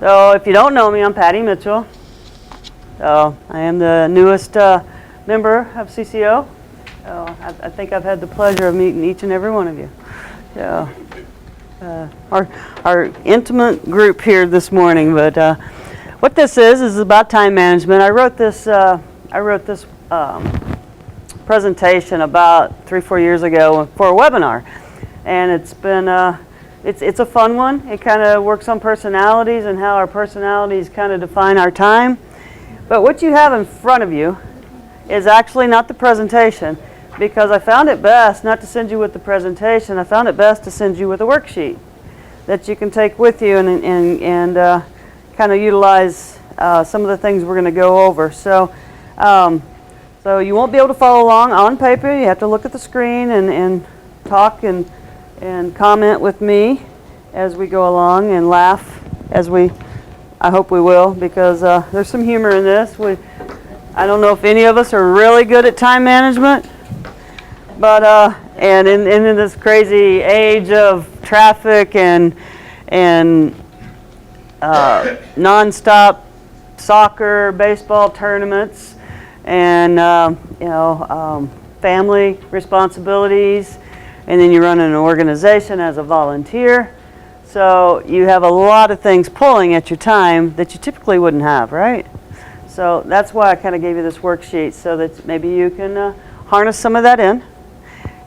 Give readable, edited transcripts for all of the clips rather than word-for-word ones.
So if you don't know me, I'm Patti Mitchell. So I am the newest member of CCO. So I think I've had the pleasure of meeting each and every one of you. So our intimate group here this morning, but what this is about time management. I wrote this presentation about 3-4 years ago for a webinar, and it's been it's a fun one. It kind of works on personalities and how our personalities kind of define our time. But what you have in front of you is actually not the presentation, because I found it best not to send you with the presentation. I found it best to send you with a worksheet that you can take with you and kind of utilize some of the things we're going to go over. So you won't be able to follow along on paper. You have to look at the screen and talk and comment with me as we go along and laugh as I hope we will, because there's some humor in this. I don't know if any of us are really good at time management, but and in this crazy age of traffic and nonstop soccer, baseball tournaments, and family responsibilities, and then you run an organization as a volunteer. So you have a lot of things pulling at your time that you typically wouldn't have, right? So that's why I kind of gave you this worksheet, so that maybe you can harness some of that in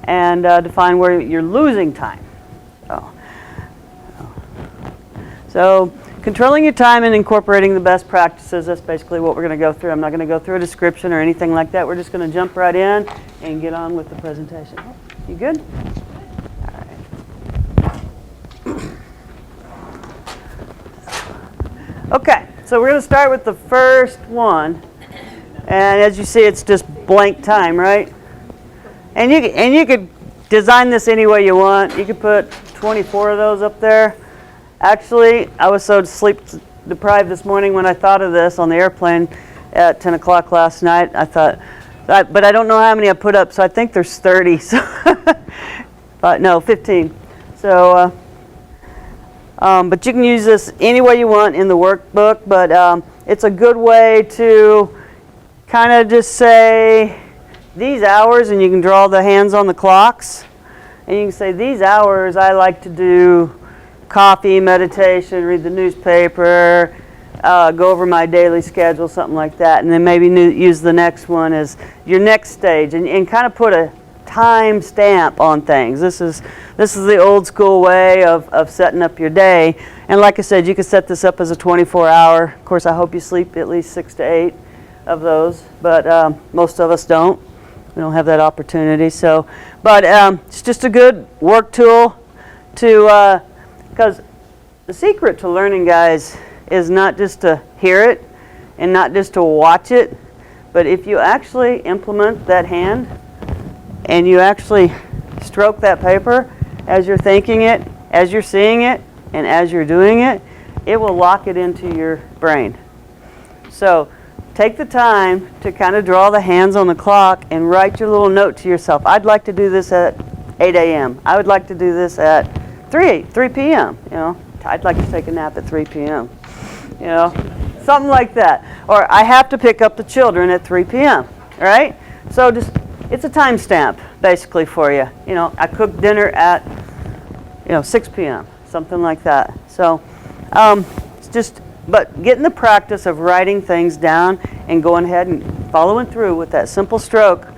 and define where you're losing time. So controlling your time and incorporating the best practices, that's basically what we're going to go through. I'm not going to go through a description or anything like that. We're just going to jump right in and get on with the presentation. You good? All right. Okay, so we're going to start with the first one. And as you see, it's just blank time, right? And you could design this any way you want. You could put 24 of those up there. Actually, I was so sleep deprived this morning when I thought of this on the airplane at 10 o'clock last night. I thought, but I don't know how many I put up, so I think there's 30. So but no, 15. So, but you can use this any way you want in the workbook, but it's a good way to kind of just say these hours, and you can draw the hands on the clocks, and you can say these hours I like to do coffee, meditation, read the newspaper, go over my daily schedule, something like that, and then maybe use the next one as your next stage, and kind of put a time stamp on things. This is the old school way of setting up your day. And like I said, you can set this up as a 24-hour. Of course, I hope you sleep at least 6 to 8 of those, but most of us don't. We don't have that opportunity. So, but it's just a good work tool to. Because the secret to learning, guys, is not just to hear it and not just to watch it, but if you actually implement that hand and you actually stroke that paper as you're thinking it, as you're seeing it, and as you're doing it, it will lock it into your brain. So take the time to kind of draw the hands on the clock and write your little note to yourself. I'd like to do this at 8 a.m. I would like to do this at 3 p.m. I'd like to take a nap at 3 p.m. Something like that. Or I have to pick up the children at 3 p.m. Right? So just it's a timestamp basically for you. I cook dinner at 6 p.m. Something like that. So it's just get in the practice of writing things down and going ahead and following through with that simple stroke.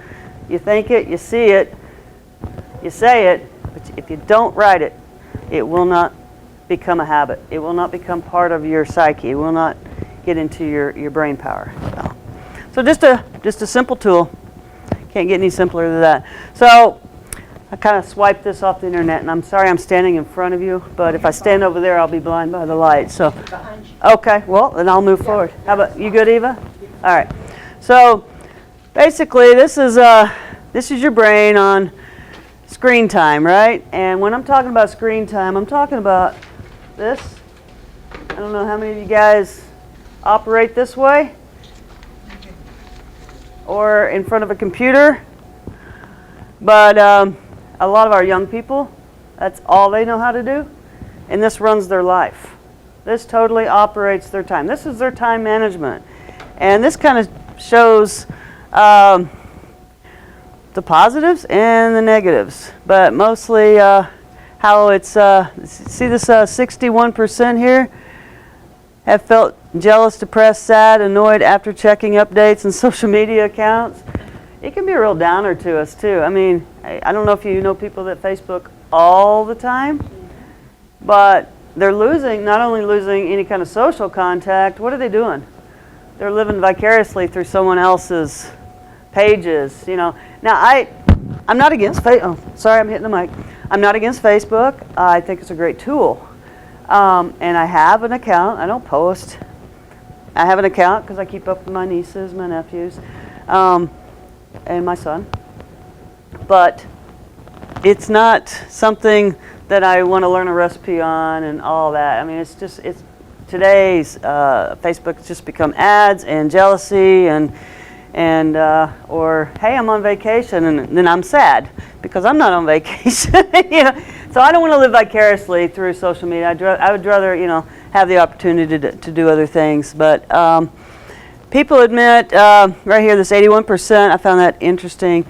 You think it, you see it, you say it, but if you don't write it, it will not become a habit. It will not become part of your psyche. It will not get into your brain power. So just a simple tool. Can't get any simpler than that. So I kind of swiped this off the internet, and I'm sorry I'm standing in front of you, but if I stand over there, I'll be blind by the light. So, okay, well, then I'll move forward. How about you? Good, Eva? All right. So basically, this is your brain on screen time, right? And when I'm talking about screen time, I'm talking about this. I don't know how many of you guys operate this way or in front of a computer, but a lot of our young people, that's all they know how to do, and this runs their life. This totally operates their time. This is their time management. And this kind of shows the positives and the negatives, but mostly how it's, see this 61% here? Have felt jealous, depressed, sad, annoyed after checking updates and social media accounts. It can be a real downer to us too. I mean, I don't know if you know people that Facebook all the time, but they're losing, not only losing any kind of social contact, what are they doing? They're living vicariously through someone else's pages, you know. Now, I'm not against Facebook. Oh, sorry, I'm hitting the mic. I'm not against Facebook. I think it's a great tool. And I have an account. I don't post. I have an account because I keep up with my nieces, my nephews, and my son. But it's not something that I want to learn a recipe on and all that. I mean, it's today's Facebook's just become ads and jealousy and or hey, I'm on vacation, and then I'm sad because I'm not on vacation. You know, so I don't want to live vicariously through social media. I would rather, you know, have the opportunity to do other things. But people admit right here, this 81%. I found that interesting.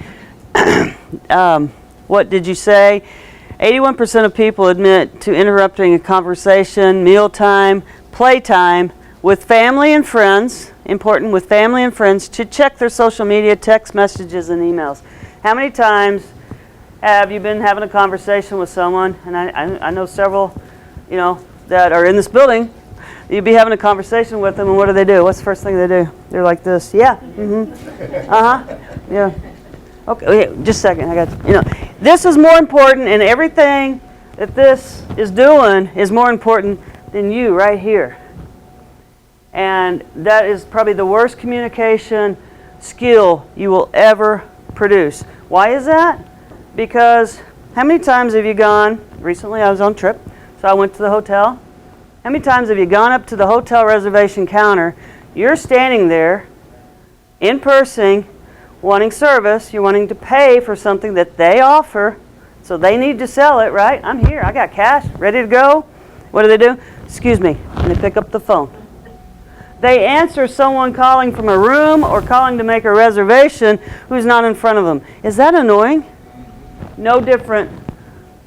What did you say? 81% of people admit to interrupting a conversation, mealtime, playtime with family and friends. Important, with family and friends, to check their social media, text messages, and emails. How many times have you been having a conversation with someone, and I know several, you know, that are in this building, you'd be having a conversation with them, and what do? What's the first thing they do? They're like this, yeah, yeah. Okay, just a second, I got, you know, this is more important, and everything that this is doing is more important than you right here. And that is probably the worst communication skill you will ever produce. Why is that? Because how many times have you gone, recently I was on a trip, so I went to the hotel. How many times have you gone up to the hotel reservation counter, you're standing there in person, wanting service, you're wanting to pay for something that they offer, so they need to sell it, right? I'm here, I got cash, ready to go. What do? Excuse me, and they pick up the phone. They answer someone calling from a room or calling to make a reservation who's not in front of them. Is that annoying? No different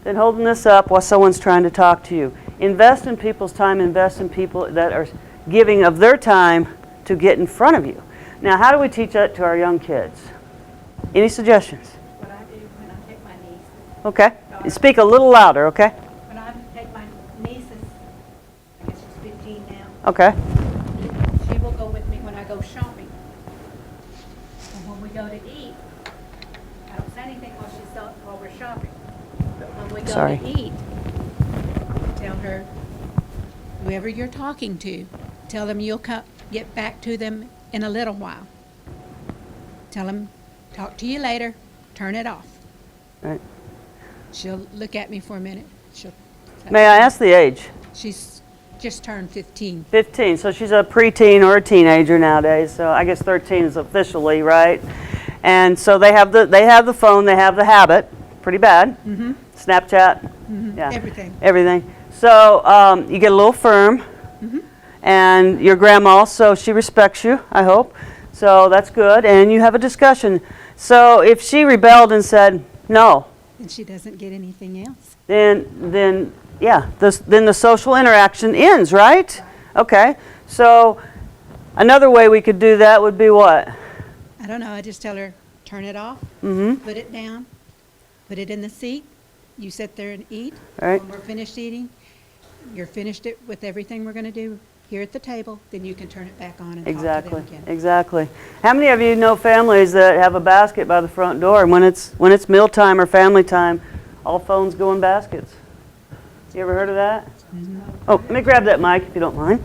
than holding this up while someone's trying to talk to you. Invest in people's time, invest in people that are giving of their time to get in front of you. Now, how do we teach that to our young kids? Any suggestions? What I do when I take my niece. Okay. Speak a little louder, okay? When I take my nieces, I guess she's 15 now. Okay. She will go with me when I go shopping. And when we go to eat, I don't say anything while we're shopping. But when we go to eat, tell her, whoever you're talking to, tell them you'll get back to them in a little while. Tell them, talk to you later, turn it off. Right. She'll look at me for a minute. May I ask the age? She's just turned 15. 15, so she's a preteen or a teenager nowadays. So I guess 13 is officially, right? And so they have the phone, they have the habit, pretty bad. Mm-hmm. Snapchat, yeah, everything. So you get a little firm, mm-hmm. And your grandma, so she respects you, I hope. So that's good, and you have a discussion. So if she rebelled and said no, and she doesn't get anything else, then yeah, then the social interaction ends, right? Okay. So another way we could do that would be what? I don't know. I just tell her, turn it off, put it down, put it in the seat. You sit there and eat. Right. When we're finished eating, you're finished it with everything we're going to do here at the table, then you can turn it back on and talk to them again. Exactly. How many of you know families that have a basket by the front door, and when it's mealtime or family time, all phones go in baskets? You ever heard of that? Mm-hmm. Oh, let me grab that mic if you don't mind.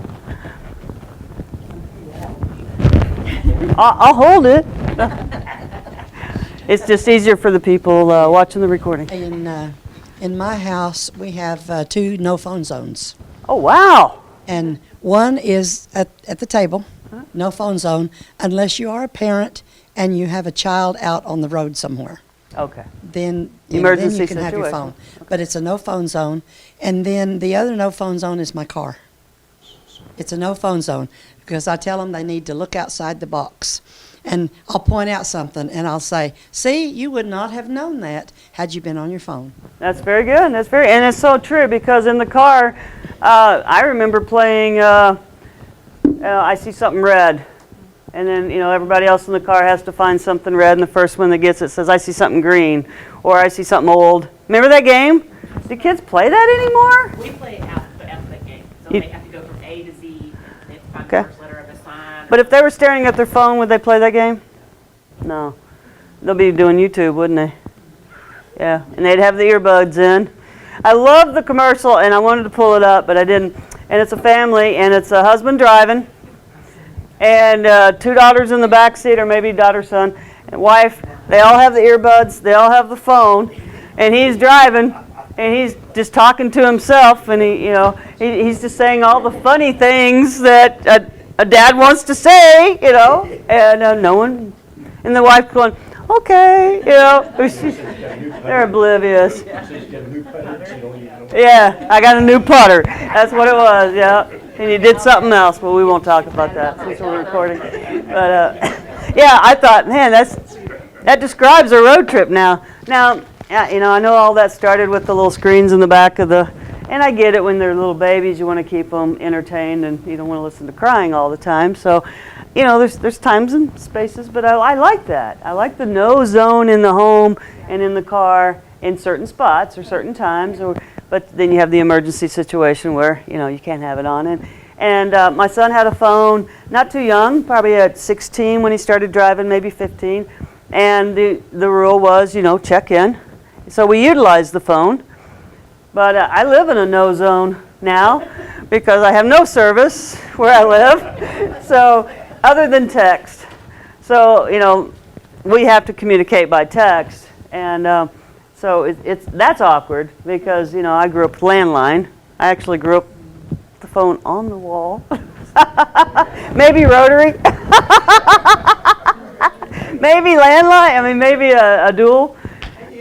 I'll hold it. It's just easier for the people watching the recording. In my house, we have 2 no phone zones. Oh, wow. And one is at the table, no phone zone, unless you are a parent and you have a child out on the road somewhere. Okay. Then Emergency you can have your phone. Okay. But it's a no phone zone. And then the other no phone zone is my car. It's a no phone zone because I tell them they need to look outside the box. And I'll point out something and I'll say, see, you would not have known that had you been on your phone. That's very good. And it's so true because in the car, I remember playing I See Something Red. And then, everybody else in the car has to find something red, and the first one that gets it says, I see something green, or I see something old. Remember that game? Do kids play that anymore? We play alphabet game. So they have to go from A to Z. They have to find Okay. the first letter of a sign. But if they were staring at their phone, would they play that game? No. They'll be doing YouTube, wouldn't they? Yeah, and they'd have the earbuds in. I love the commercial, and I wanted to pull it up, but I didn't. And it's a family, and it's a husband driving, and 2 daughters in the back seat, or maybe daughter, son, and wife. They all have the earbuds. They all have the phone, and he's driving, and he's just talking to himself, and he's just saying all the funny things that a dad wants to say, and no one, and the wife going, okay, they're oblivious. Yeah, I got a new putter. That's what it was, yeah. And you did something else, but we won't talk about that since we're recording. But yeah, I thought, man, that describes a road trip now. Now, I know all that started with the little screens in the back of the, and I get it when they're little babies, you want to keep them entertained and you don't want to listen to crying all the time. So, there's times and spaces, but I like that. I like the no zone in the home and in the car in certain spots or certain times, but then you have the emergency situation where, you can't have it on. And my son had a phone, not too young, probably at 16 when he started driving, maybe 15. And the rule was, check in. So we utilized the phone. But I live in a no zone now because I have no service where I live. So other than text. So, we have to communicate by text. And so that's awkward because, I grew up with landline. I actually grew up with the phone on the wall. Maybe rotary. Maybe landline. Maybe a dual.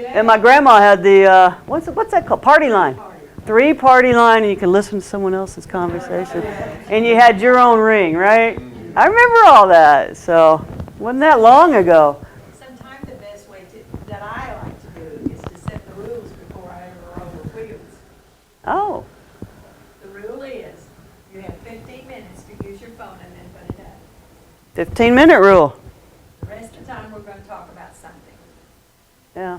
And my grandma had the, what's that called? Party line. 3 party line, and you can listen to someone else's conversation. And you had your own ring, right? I remember all that. So, wasn't that long ago. Sometimes the best way that I like to do is to set the rules before I ever roll the wheels. Oh. The rule is you have 15 minutes to use your phone and then put it up. 15-minute rule. The rest of the time we're going to talk about something. Yeah.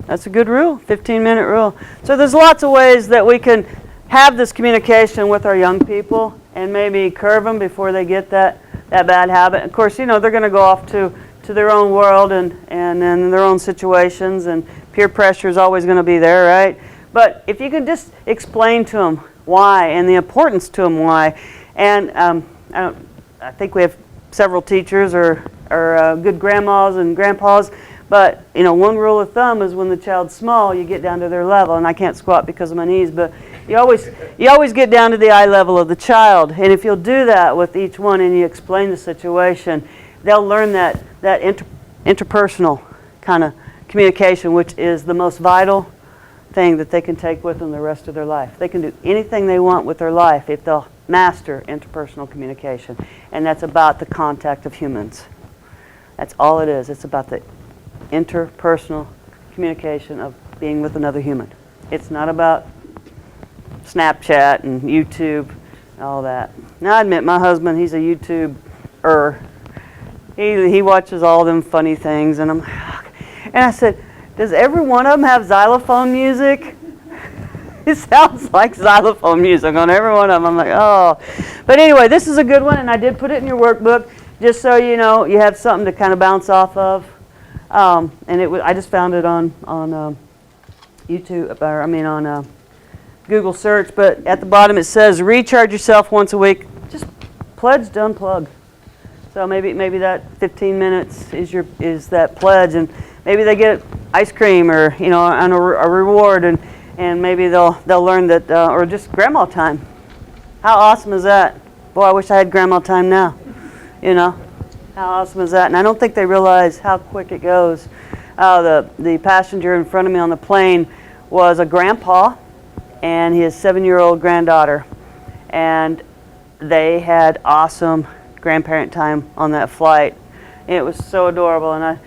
That's a good rule, 15-minute rule. So there's lots of ways that we can have this communication with our young people and maybe curb them before they get that bad habit. Of course, they're going to go off to their own world and in their own situations, and peer pressure is always going to be there, right? But if you can just explain to them why and the importance to them why. And I think we have several teachers or good grandmas and grandpas. But, one rule of thumb is when the child's small, you get down to their level. And I can't squat because of my knees, but you always get down to the eye level of the child. And if you'll do that with each one and you explain the situation, they'll learn that interpersonal kind of communication, which is the most vital thing that they can take with them the rest of their life. They can do anything they want with their life if they'll master interpersonal communication. And that's about the contact of humans. That's all it is. It's about the interpersonal communication of being with another human. It's not about Snapchat and YouTube and all that. Now, I admit, my husband, he's a YouTuber. He watches all them funny things, and I'm like, oh. And I said, does every one of them have xylophone music? It sounds like xylophone music on every one of them. I'm like, oh. But anyway, this is a good one, and I did put it in your workbook just so you know you have something to kind of bounce off of. And I just found it on YouTube, on Google search. But at the bottom it says, recharge yourself once a week. Just pledge to unplug. So maybe that 15 minutes is that pledge, and maybe they get ice cream or on a reward, and maybe they'll learn that, or just grandma time. How awesome is that? Boy, I wish I had grandma time now. How awesome is that? And I don't think they realize how quick it goes. The passenger in front of me on the plane was a grandpa and his 7-year-old granddaughter. And they had awesome grandparent time on that flight. It was so adorable, and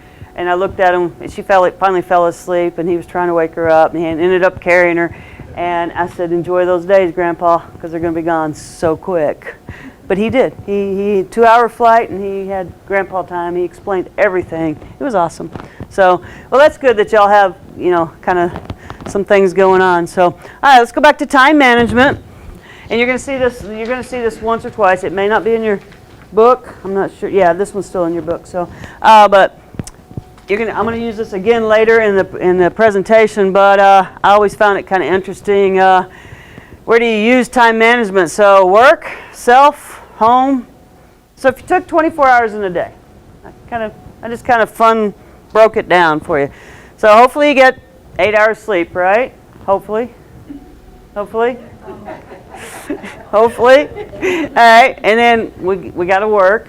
I looked at him, and she finally fell asleep, and he was trying to wake her up, and he ended up carrying her. And I said, enjoy those days, Grandpa, because they're going to be gone so quick. But he did. He 2-hour flight, and he had Grandpa time. He explained everything. It was awesome. So, well, that's good that y'all have, kind of some things going on. So, all right, let's go back to time management. And you're going to see this. You're going to see this once or twice. It may not be in your book. I'm not sure. Yeah, this one's still in your book. So, but I'm going to use this again later in the presentation. But I always found it kind of interesting. Where do you use time management? So, work, self, home. So, if you took 24 hours in a day, I just kind of fun broke it down for you. So, hopefully you get 8 hours sleep, right? Hopefully. Hopefully. Hopefully. All right, and then we got to work.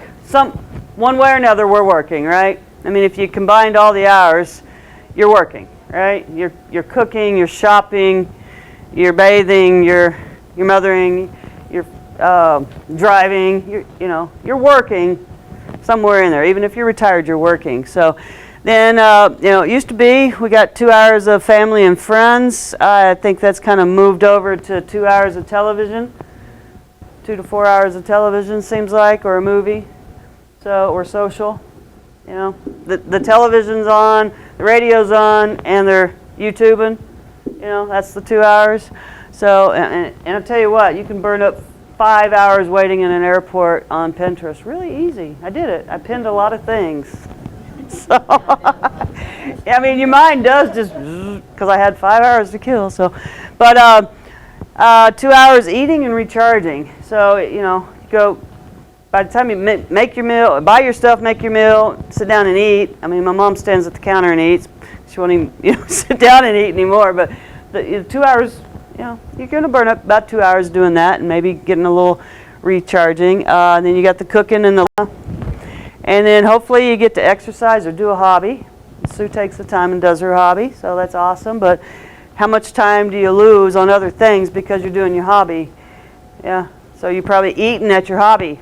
One way or another, we're working, right? I mean, if you combined all the hours, you're working, right? You're cooking, you're shopping, you're bathing, you're mothering, you're driving. You're working somewhere in there. Even if you're retired, you're working. So then, it used to be we got 2 hours of family and friends. I think that's kind of moved over to 2 hours of television. 2 to 4 hours of television seems like, or a movie, or social. The television's on, the radio's on, and they're YouTubing. That's the 2 hours. So, and I'll tell you what, you can burn up 5 hours waiting in an airport on Pinterest. Really easy. I did it. I pinned a lot of things. So, I mean, your mind does just, because I had 5 hours to kill. So, but 2 hours eating and recharging. So, you go, by the time you make your meal, buy your stuff, make your meal, sit down and eat. I mean, my mom stands at the counter and eats. She won't even, sit down and eat anymore. But the 2 hours, you're going to burn up about 2 hours doing that and maybe getting a little recharging. And then you got the cooking and and then hopefully you get to exercise or do a hobby. Sue takes the time and does her hobby, so that's awesome. But how much time do you lose on other things because you're doing your hobby? Yeah, so you're probably eating at your hobby.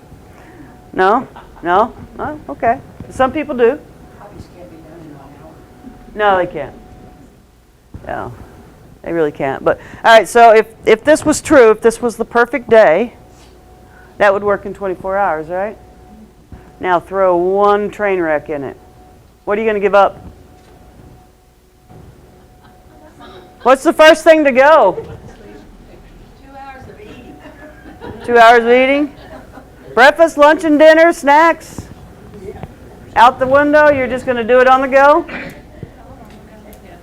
No? No? Oh, okay. Some people do. Hobbies can't be done in 1 hour. No, they can't. No, they really can't. But all right, so if this was true, if this was the perfect day, that would work in 24 hours, right? Now throw one train wreck in it. What are you going to give up? What's the first thing to go? 2 hours of eating. 2 hours of eating? Breakfast, lunch, and dinner, snacks? Out the window? You're just going to do it on the go?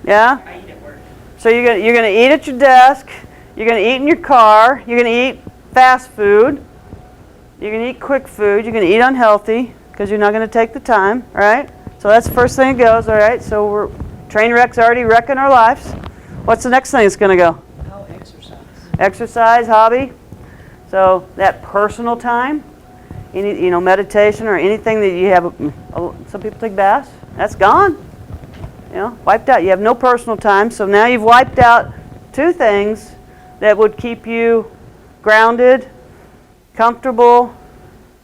Yeah? I eat at work. So you're going to eat at your desk. You're going to eat in your car. You're going to eat fast food. You're going to eat quick food. You're going to eat unhealthy because you're not going to take the time, right? So that's the first thing that goes, all right? So train wreck's already wrecking our lives. What's the next thing that's going to go? Oh, exercise. Exercise, hobby. So that personal time, meditation or anything that you have. Some people take baths. That's gone. Wiped out. You have no personal time. So now you've wiped out 2 things that would keep you grounded, comfortable,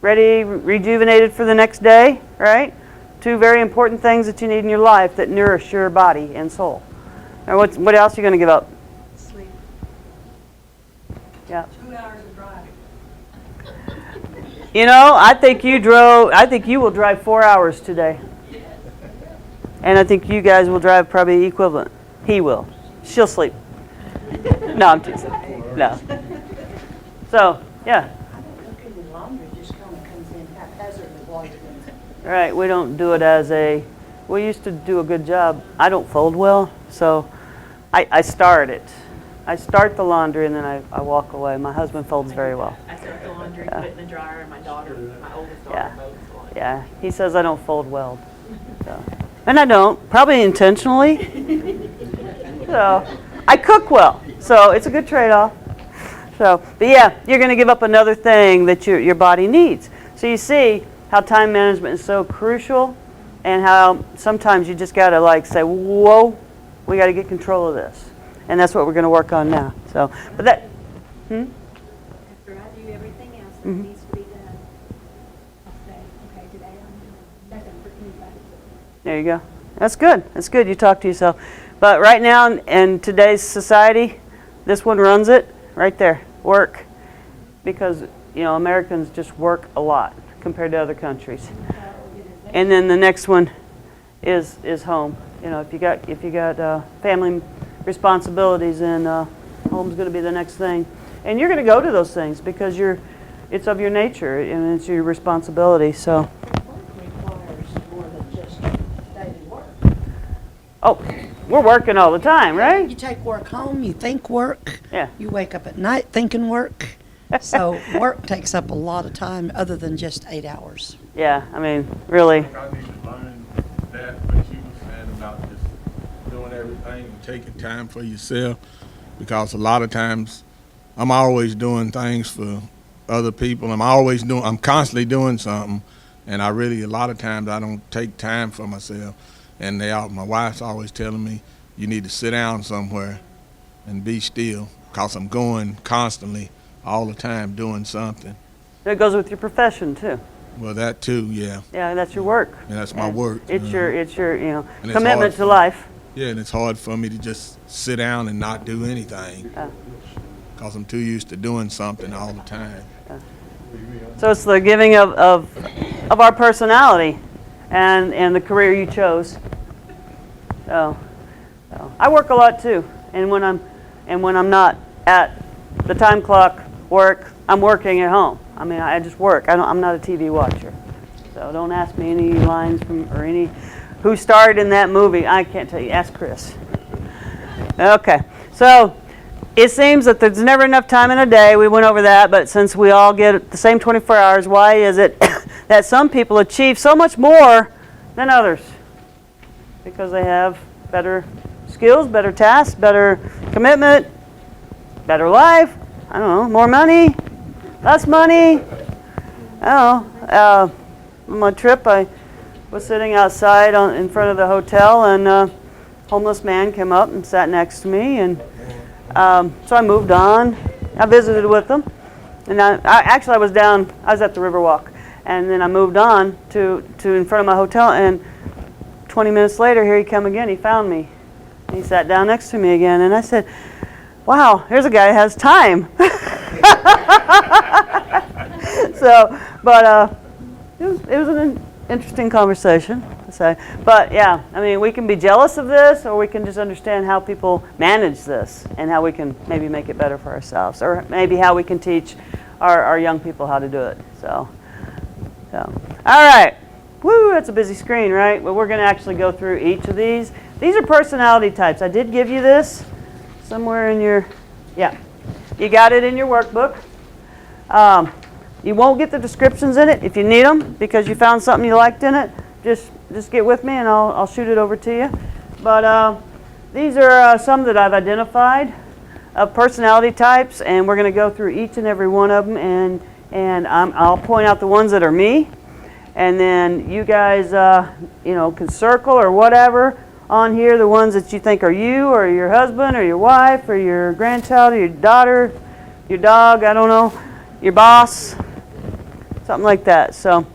ready, rejuvenated for the next day, right? 2 very important things that you need in your life that nourish your body and soul. Or what else are you going to give up? Sleep. Yeah. 2 hours of driving. I think you will drive 4 hours today. And I think you guys will drive probably equivalent. He will. She'll sleep. No, I'm teasing. No. So, yeah. Laundry just kind of comes in haphazardly while you're doing it. Right, we don't do it we used to do a good job. I don't fold well, so I start it. I start the laundry and then I walk away. My husband folds very well. I start the laundry, put it in the dryer, and my oldest daughter, Yeah. mows the laundry. Yeah, he says I don't fold well. So. And I don't, probably intentionally. So, I cook well, so it's a good trade-off. So, but yeah, you're going to give up another thing that your body needs. So you see how time management is so crucial and how sometimes you just got to say, whoa, we got to get control of this. And that's what we're going to work on now. So, but that, After I do everything else, What needs to be done, I'll say, okay, today I'm doing nothing for anybody. There you go. That's good. That's good. You talk to yourself. But right now in today's society, this one runs it right there. Work. Because, you know, Americans just work a lot compared to other countries. And then the next one is home. You know, if you got family responsibilities, then home's going to be the next thing. And you're going to go to those things because it's of your nature and it's your responsibility. So. Work requires more than just daily work. Oh, we're working all the time, right? You take work home, you think work. Yeah. You wake up at night thinking work. So work takes up a lot of time other than just 8 hours. Yeah, I mean, really. I think I need to learn that what you were saying about just doing everything and taking time for yourself, because a lot of times I'm always doing things for other people. I'm constantly doing something, and a lot of times I don't take time for myself. And my wife's always telling me, you need to sit down somewhere and be still, because I'm going constantly all the time doing something. That goes with your profession too. Well, that too, yeah. Yeah, that's your work. And that's my work. It's your And it's commitment hard to for- life. Yeah, and it's hard for me to just sit down and not do anything, because I'm too used to doing something all the time. So it's the giving of our personality and the career you chose. So I work a lot too, and when I'm not at the time clock work, I'm working at home. I mean, I just work. I'm not a TV watcher. So don't ask me any lines who starred in that movie. I can't tell you. Ask Chris. Okay. So it seems that there's never enough time in a day. We went over that, but since we all get the same 24 hours, why is it that some people achieve so much more than others? Because they have better skills, better tasks, better commitment, better life. I don't know, more money, less money. I don't know. On my trip, I was sitting outside in front of the hotel, and a homeless man came up and sat next to me, and so I moved on. I visited with him, and I was at the Riverwalk, and then I moved on to in front of my hotel, and 20 minutes later, here he come again. He found me. He sat down next to me again, and I said, wow, here's a guy who has time. So, but it was an interesting conversation to say. But yeah, I mean, we can be jealous of this, or we can just understand how people manage this and how we can maybe make it better for ourselves, or maybe how we can teach our young people how to do it. So all right. Woo, that's a busy screen, right? Well, we're going to actually go through each of these. These are personality types. I did give you this somewhere in your, you got it in your workbook. You won't get the descriptions in it if you need them because you found something you liked in it. Just get with me and I'll shoot it over to you. But these are some that I've identified of personality types, and we're going to go through each and every one of them, and I'll point out the ones that are me. And then you guys, can circle or whatever on here, the ones that you think are you or your husband or your wife or your grandchild or your daughter, your dog, I don't know, your boss, something like that. So,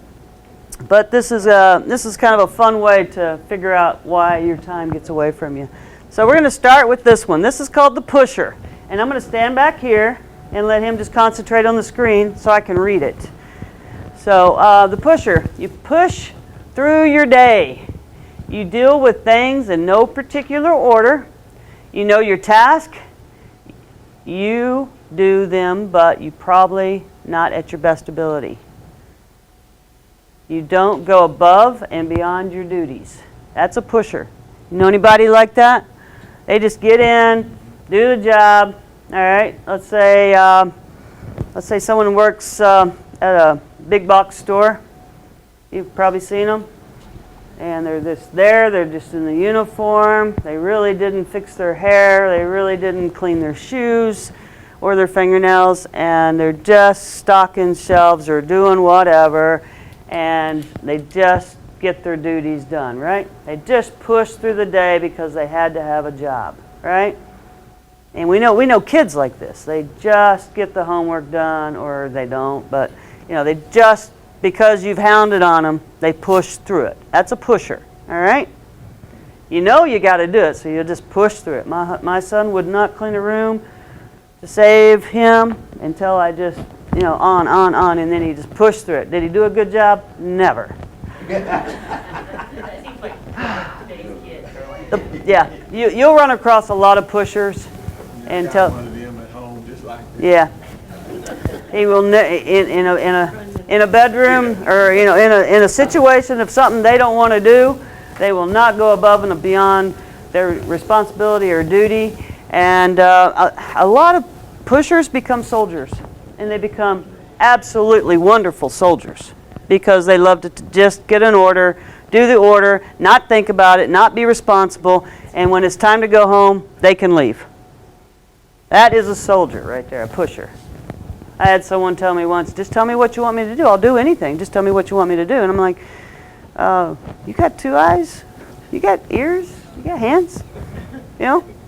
but this is kind of a fun way to figure out why your time gets away from you. So we're going to start with this one. This is called the pusher. And I'm going to stand back here and let him just concentrate on the screen so I can read it. So the pusher, you push through your day. You deal with things in no particular order. You know your task. You do them, but you probably not at your best ability. You don't go above and beyond your duties. That's a pusher. You know anybody like that? They just get in, do the job. All right. Let's say someone works at a big box store. You've probably seen them. And they're just there. They're just in the uniform. They really didn't fix their hair. They really didn't clean their shoes or their fingernails. And they're just stocking shelves or doing whatever. And they just get their duties done, right? They just push through the day because they had to have a job, right? And we know kids like this. They just get the homework done, or they don't. But They just, because you've hounded on them, they push through it. That's a pusher, all right? You know you got to do it, so you just push through it. My son would not clean a room to save him until I just, on, and then he just pushed through it. Did he do a good job? Never. That seems like today's kids are like. Yeah, you'll run across a lot of pushers and Got tell. one of them at home just like this. Yeah, he will in a bedroom or in a situation of something they don't want to do, they will not go above and beyond their responsibility or duty. And a lot of pushers become soldiers, and they become absolutely wonderful soldiers because they love to just get an order, do the order, not think about it, not be responsible, and when it's time to go home, they can leave. That is a soldier right there, a pusher. I had someone tell me once, just tell me what you want me to do. I'll do anything. Just tell me what you want me to do. And I'm like, you got 2 eyes? You got ears? You got hands?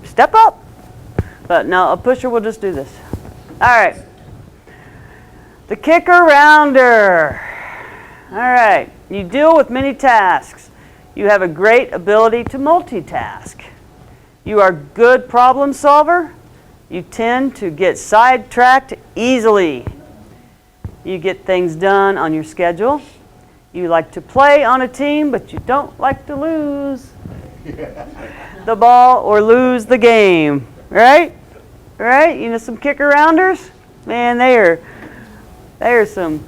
Step up. But no, a pusher will just do this. All right. The kicker-rounder. All right. You deal with many tasks. You have a great ability to multitask. You are a good problem solver. You tend to get sidetracked easily. You get things done on your schedule. You like to play on a team, but you don't like to lose the ball or lose the game. Right? Right? Some kicker-rounders? Man, they are some.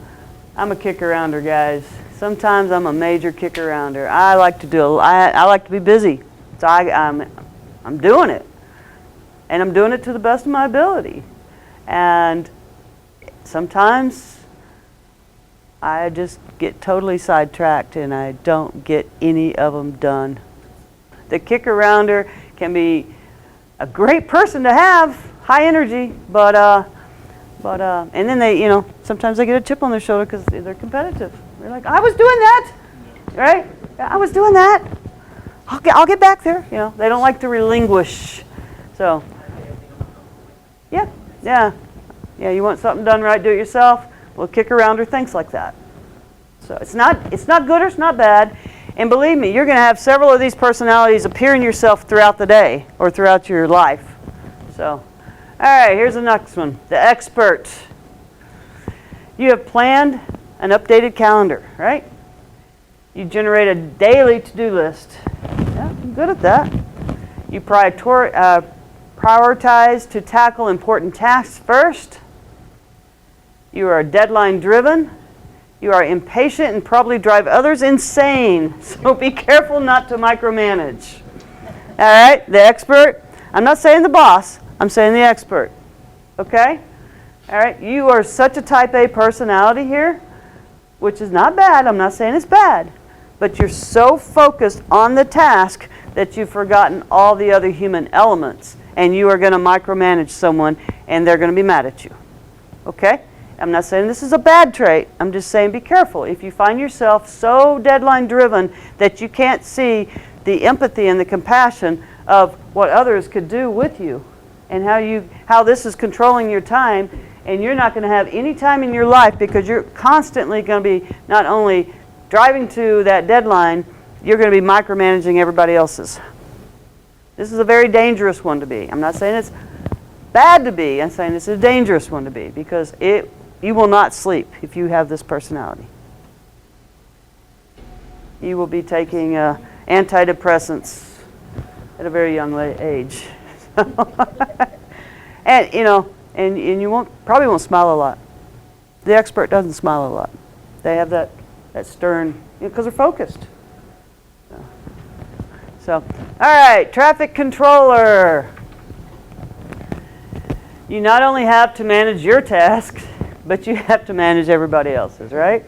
I'm a kicker-rounder, guys. Sometimes I'm a major kicker-rounder. I like to be busy. So I'm doing it. And I'm doing it to the best of my ability. And sometimes I just get totally sidetracked and I don't get any of them done. The kicker-rounder can be a great person to have, high energy, but and then they, sometimes they get a chip on their shoulder because they're competitive. They're like, I was doing that, right? I was doing that. I'll get back there. They don't like to relinquish. So, yeah. You want something done right, do it yourself. Well, kicker-rounder thinks like that. So it's not good or it's not bad. And believe me, you're going to have several of these personalities appear in yourself throughout the day or throughout your life. So, all right, here's the next one. The expert. You have planned an updated calendar, right? You generate a daily to-do list. Yeah, I'm good at that. You prioritize to tackle important tasks first. You are deadline-driven. You are impatient and probably drive others insane, so be careful not to micromanage. All right, the expert. I'm not saying the boss. I'm saying the expert. Okay? All right, you are such a type A personality here, which is not bad. I'm not saying it's bad. But you're so focused on the task that you've forgotten all the other human elements, and you are going to micromanage someone, and they're going to be mad at you. Okay? I'm not saying this is a bad trait. I'm just saying be careful. If you find yourself so deadline driven that you can't see the empathy and the compassion of what others could do with you and how this is controlling your time, and you're not going to have any time in your life because you're constantly going to be not only driving to that deadline, you're going to be micromanaging everybody else's. This is a very dangerous one to be. I'm not saying it's bad to be. I'm saying it's a dangerous one to be because you will not sleep if you have this personality. You will be taking antidepressants at a very young age. And you probably won't smile a lot. The expert doesn't smile a lot. They have that stern, because they're focused. So, all right, traffic controller. You not only have to manage your tasks, but you have to manage everybody else's, right?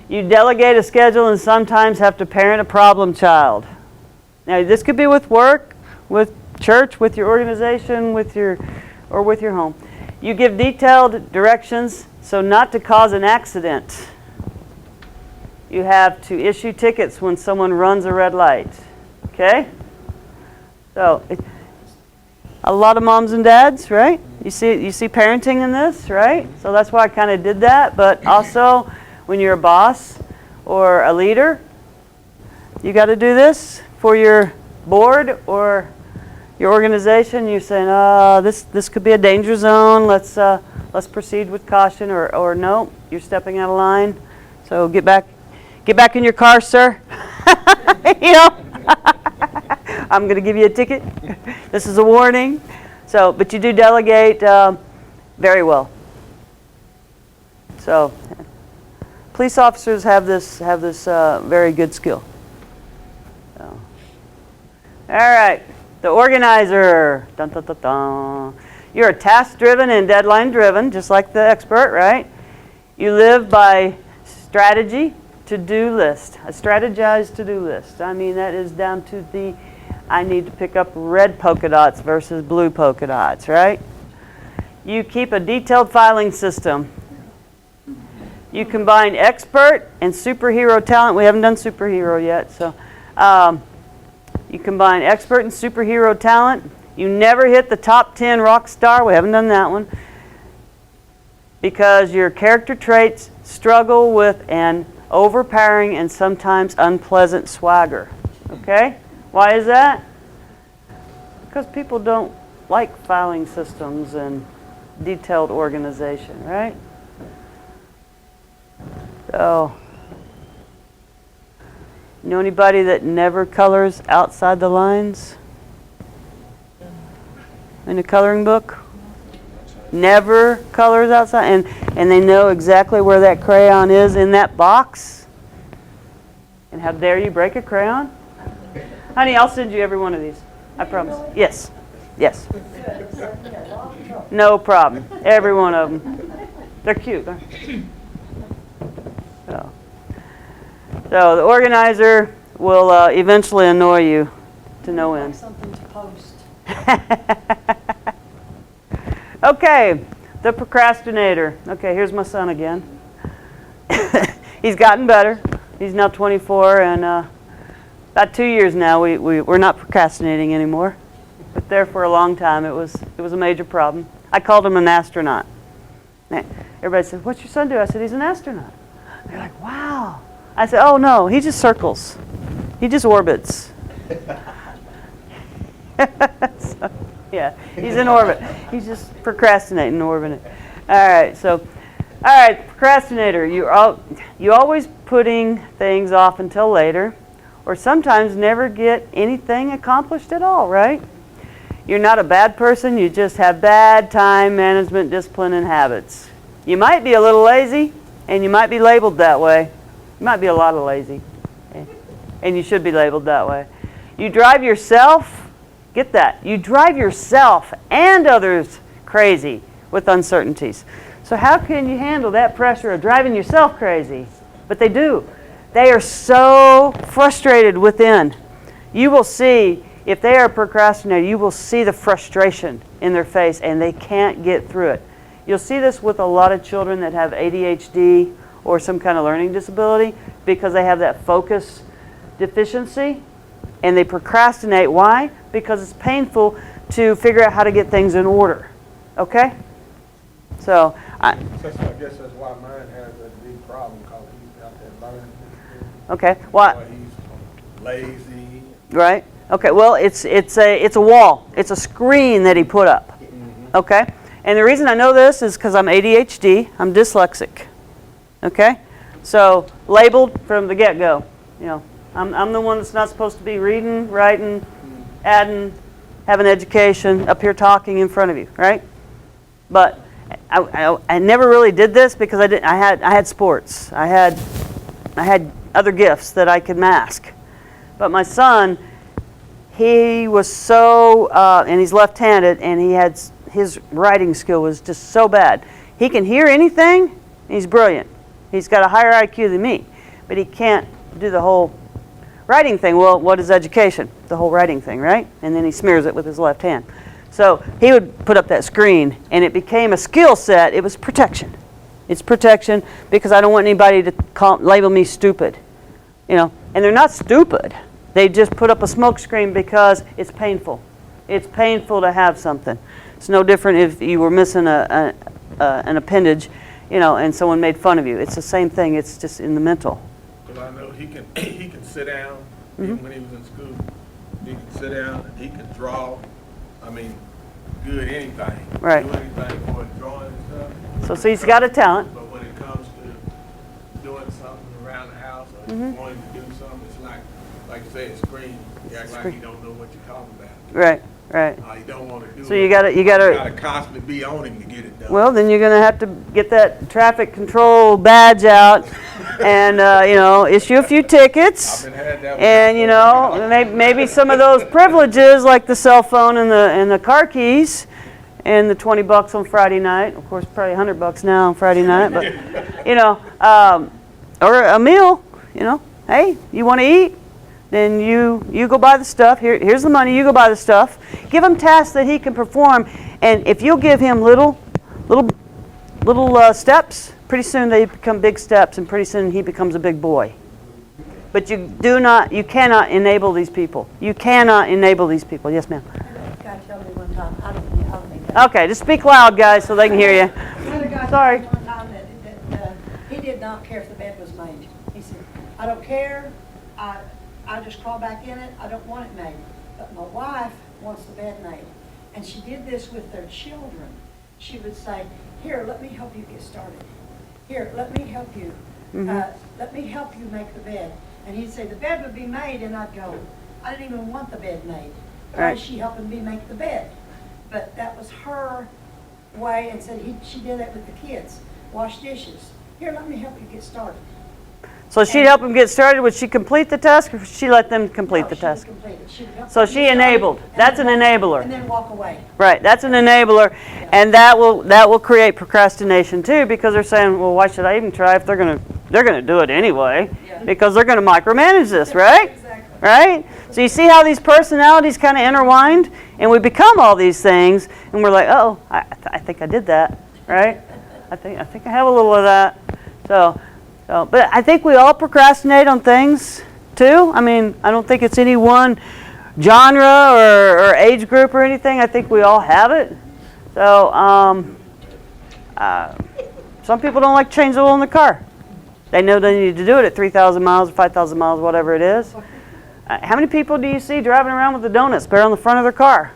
You delegate a schedule and sometimes have to parent a problem child. Now, this could be with work, with church, with your organization, with your home. You give detailed directions so not to cause an accident. You have to issue tickets when someone runs a red light. Okay? So, a lot of moms and dads, right? You see parenting in this, right? So that's why I kind of did that. But also, when you're a boss or a leader, you got to do this for your board or your organization. You're saying, this could be a danger zone. Let's proceed with caution, or no, you're stepping out of line. So get back in your car, sir. You know, I'm going to give you a ticket. This is a warning. So, but you do delegate very well. So, police officers have this very good skill. So. All right, the organizer. Dun, dun, dun, dun. You're a task-driven and deadline-driven, just like the expert, right? You live by strategy, to-do list, a strategized to-do list. I mean, that is down to the, I need to pick up red polka dots versus blue polka dots, right? You keep a detailed filing system. You combine expert and superhero talent. We haven't done superhero yet, so you combine expert and superhero talent. You never hit the top 10 rock star. We haven't done that one. Because your character traits struggle with an overpowering and sometimes unpleasant swagger. Okay? Why is that? Because people don't like filing systems and detailed organization, right? So, you know anybody that never colors outside the lines in a coloring book? Never colors outside, and they know exactly where that crayon is in that box. And how dare you break a crayon? Honey, I'll send you every one of these. I promise. Yes. Yes. No problem. Every one of them. They're cute. So the organizer will eventually annoy you to no end. Something to post. Okay, the procrastinator. Okay, here's my son again. He's gotten better. He's now 24, and about 2 years now we're not procrastinating anymore. But there for a long time it was a major problem. I called him an astronaut. Everybody said, "What's your son do?" I said, "He's an astronaut." They're like, "Wow." I said, "Oh no, he just circles. He just orbits." So, yeah, he's in orbit. He's just procrastinating and orbiting. All right, procrastinator. You always putting things off until later, or sometimes never get anything accomplished at all, right? You're not a bad person. You just have bad time management, discipline, and habits. You might be a little lazy, and you might be labeled that way. You might be a lot of lazy, and you should be labeled that way. You drive yourself. Get that. You drive yourself and others crazy with uncertainties. So how can you handle that pressure of driving yourself crazy? But they do. They are so frustrated within. You will see, if they are a procrastinator, you will see the frustration in their face and they can't get through it. You'll see this with a lot of children that have ADHD or some kind of learning disability because they have that focus deficiency. And they procrastinate. Why? Because it's painful to figure out how to get things in order. Okay? So, I guess that's why mine has a big problem, because he's out there learning. Okay. Well, He's lazy. Right. Okay. Well, it's a wall. It's a screen that he put up. Okay. And the reason I know this is because I'm ADHD. I'm dyslexic. Okay. So labeled from the get-go. You know. I'm the one that's not supposed to be reading, writing, adding, having education, up here talking in front of you, right? But I never really did this because I had sports. I had other gifts that I could mask. But my son, he was so, and he's left-handed, and his writing skill was just so bad. He can hear anything, he's brilliant. He's got a higher IQ than me, but he can't do the whole writing thing. Well, what is education? The whole writing thing, right? And then he smears it with his left hand. So he would put up that screen, and it became a skill set. It was protection. It's protection because I don't want anybody to label me stupid. You know, and they're not stupid. They just put up a smoke screen because it's painful. It's painful to have something. It's no different if you were missing an appendage, you know, and someone made fun of you. It's the same thing. It's just in the mental. Because I know he can sit down, even when he was in school. He can sit down and he can draw. I mean, good anything. Right. Do anything for drawing and stuff. So he's got a talent. But when it comes to doing something around the house or wanting to do something, it's like you say, it's screen. You act like you don't know what you're talking about. Right, right. You don't want to do it. So you gotta constantly be on him to get it done. Well, then you're gonna have to get that traffic control badge out, and you know, issue a few tickets, I've been had that one. and you know, maybe some of those privileges like the cell phone and the car keys, and the $20 on Friday night. Of course, probably $100 now on Friday night, but you know, or a meal. You know, hey, you want to eat? Then you go buy the stuff. Here's the money. You go buy the stuff. Give him tasks that he can perform, and if you'll give him little steps, pretty soon they become big steps, and pretty soon he becomes a big boy. But you cannot enable these people. You cannot enable these people. Yes, ma'am. guy told me one time, I don't think that. Okay, just speak loud, guys, so they can hear you. Another guy Sorry. told me one time that he did not care if the bed was made. He said, I don't care, I just crawl back in it, I don't want it made. But my wife wants the bed made. And she did this with their children. She would say, here, let me help you get started. Here, let me help you. Let me help you make the bed. And he'd say, the bed would be made, and I'd go, I didn't even want the bed made. Why is she helping me make the bed? But that was her way, and said she did that with the kids. Wash dishes. Here, let me help you get started. So she'd help them get started. Would she complete the task, or would she let them complete the task? So she enabled. That's an enabler. And then walk away. Right, that's an enabler, and that will create procrastination too, because they're saying, well, why should I even try if they're gonna do it anyway? Because they're gonna micromanage this, right? Exactly. Right? So you see how these personalities kind of intertwined, and we become all these things, and we're like, oh, I think I did that, right? I think I have a little of that. So, but I think we all procrastinate on things too. I mean, I don't think it's any one genre or age group or anything. I think we all have it. So, some people don't like to change the oil in the car. They know they need to do it at 3,000 miles or 5,000 miles, whatever it is. How many people do you see driving around with a donut spare on the front of their car?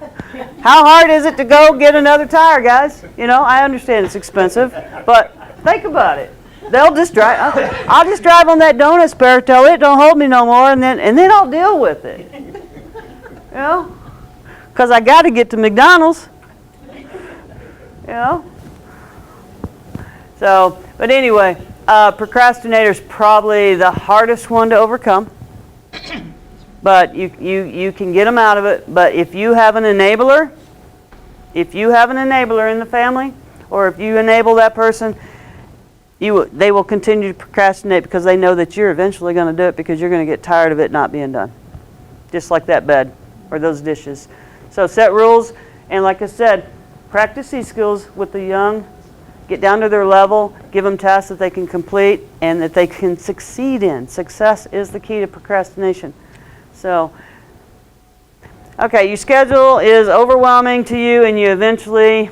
How hard is it to go get another tire, guys? You know, I understand it's expensive, but think about it. They'll just drive. I'll just drive on that donut spare till it don't hold me no more, and then I'll deal with it. You know, because I got to get to McDonald's. You know. So, but anyway, procrastinator is probably the hardest one to overcome. But you can get them out of it. But if you have an enabler, in the family, or if you enable that person, they will continue to procrastinate because they know that you're eventually going to do it because you're going to get tired of it not being done. Just like that bed or those dishes. So set rules, and like I said, practice these skills with the young. Get down to their level, give them tasks that they can complete and that they can succeed in. Success is the key to procrastination. So, okay, your schedule is overwhelming to you and you eventually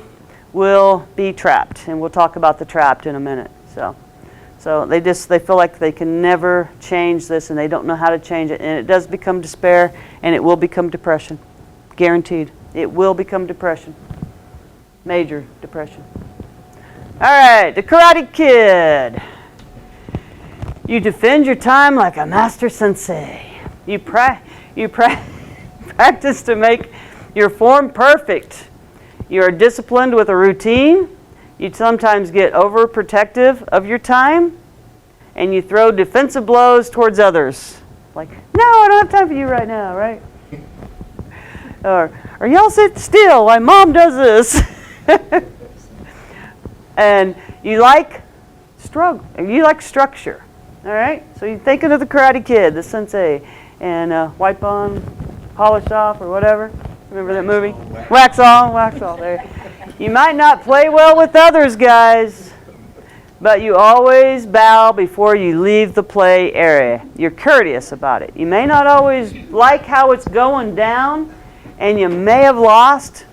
will be trapped. And we'll talk about the trapped in a minute. So they feel like they can never change this and they don't know how to change it. And it does become despair and it will become depression. Guaranteed. It will become depression. Major depression. All right, the Karate Kid. You defend your time like a master sensei. You practice to make your form perfect. You are disciplined with a routine. You sometimes get overprotective of your time. And you throw defensive blows towards others. Like, no, I don't have time for you right now, right? Or y'all sit still while mom does this. And you like structure, all right? So you're thinking of the Karate Kid, the sensei, and wipe on, polish off, or whatever. Remember that movie? Wax on, wax off. There. You might not play well with others, guys, but you always bow before you leave the play area. You're courteous about it. You may not always like how it's going down, and you may have lost,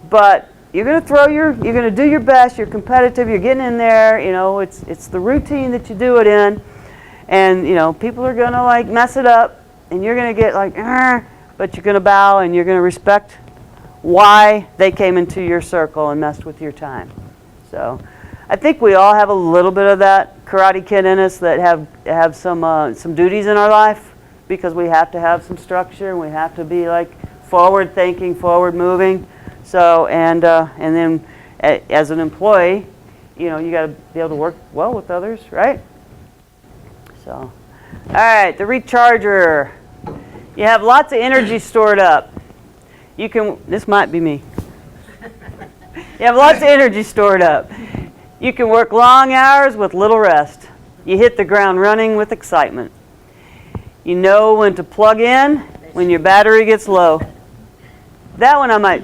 but you're going to do your best. You're competitive. You're getting in there. You know, it's the routine that you do it in, and you know, people are going to like mess it up, and you're going to get like, but you're going to bow and you're going to respect why they came into your circle and messed with your time. So, I think we all have a little bit of that Karate Kid in us that have some duties in our life, because we have to have some structure and we have to be like forward thinking, forward moving. So and then as an employee, you know, you got to be able to work well with others, right? So, all right, the recharger. You have lots of energy stored up. You can. This might be me. You have lots of energy stored up. You can work long hours with little rest. You hit the ground running with excitement. You know when to plug in when your battery gets low. That one I might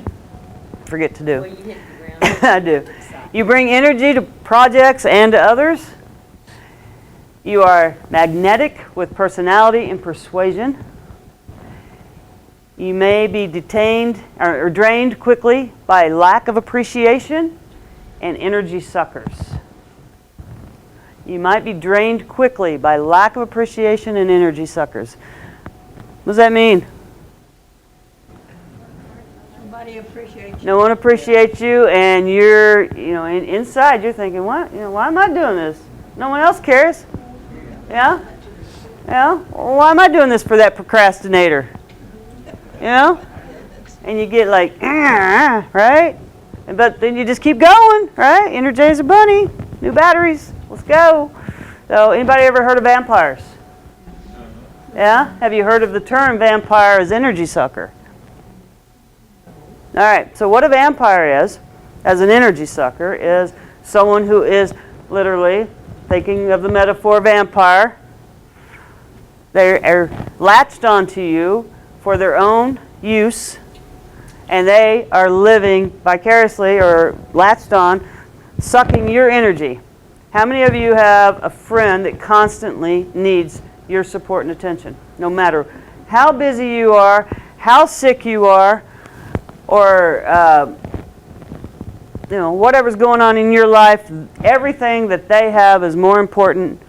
forget to do. Well, you hit the ground. I do. You bring energy to projects and to others. You are magnetic with personality and persuasion. You may be detained or drained quickly by lack of appreciation and energy suckers. You might be drained quickly by lack of appreciation and energy suckers. What does that mean? Nobody appreciates you. No one appreciates you, and you're, you know, inside you're thinking, what? You know, why am I doing this? No one else cares. Yeah? Yeah? Well, why am I doing this for that procrastinator? You know? And you get like, right? But then you just keep going, right? Energizer Bunny, new batteries, let's go. So, anybody ever heard of vampires? Yeah? Have you heard of the term vampire as energy sucker? All right, so what a vampire is, as an energy sucker, is someone who is literally, thinking of the metaphor vampire, they are latched onto you for their own use, and they are living vicariously or latched on, sucking your energy. How many of you have a friend that constantly needs your support and attention? No matter how busy you are, how sick you are, or you know, whatever's going on in your life, everything that they have is more important,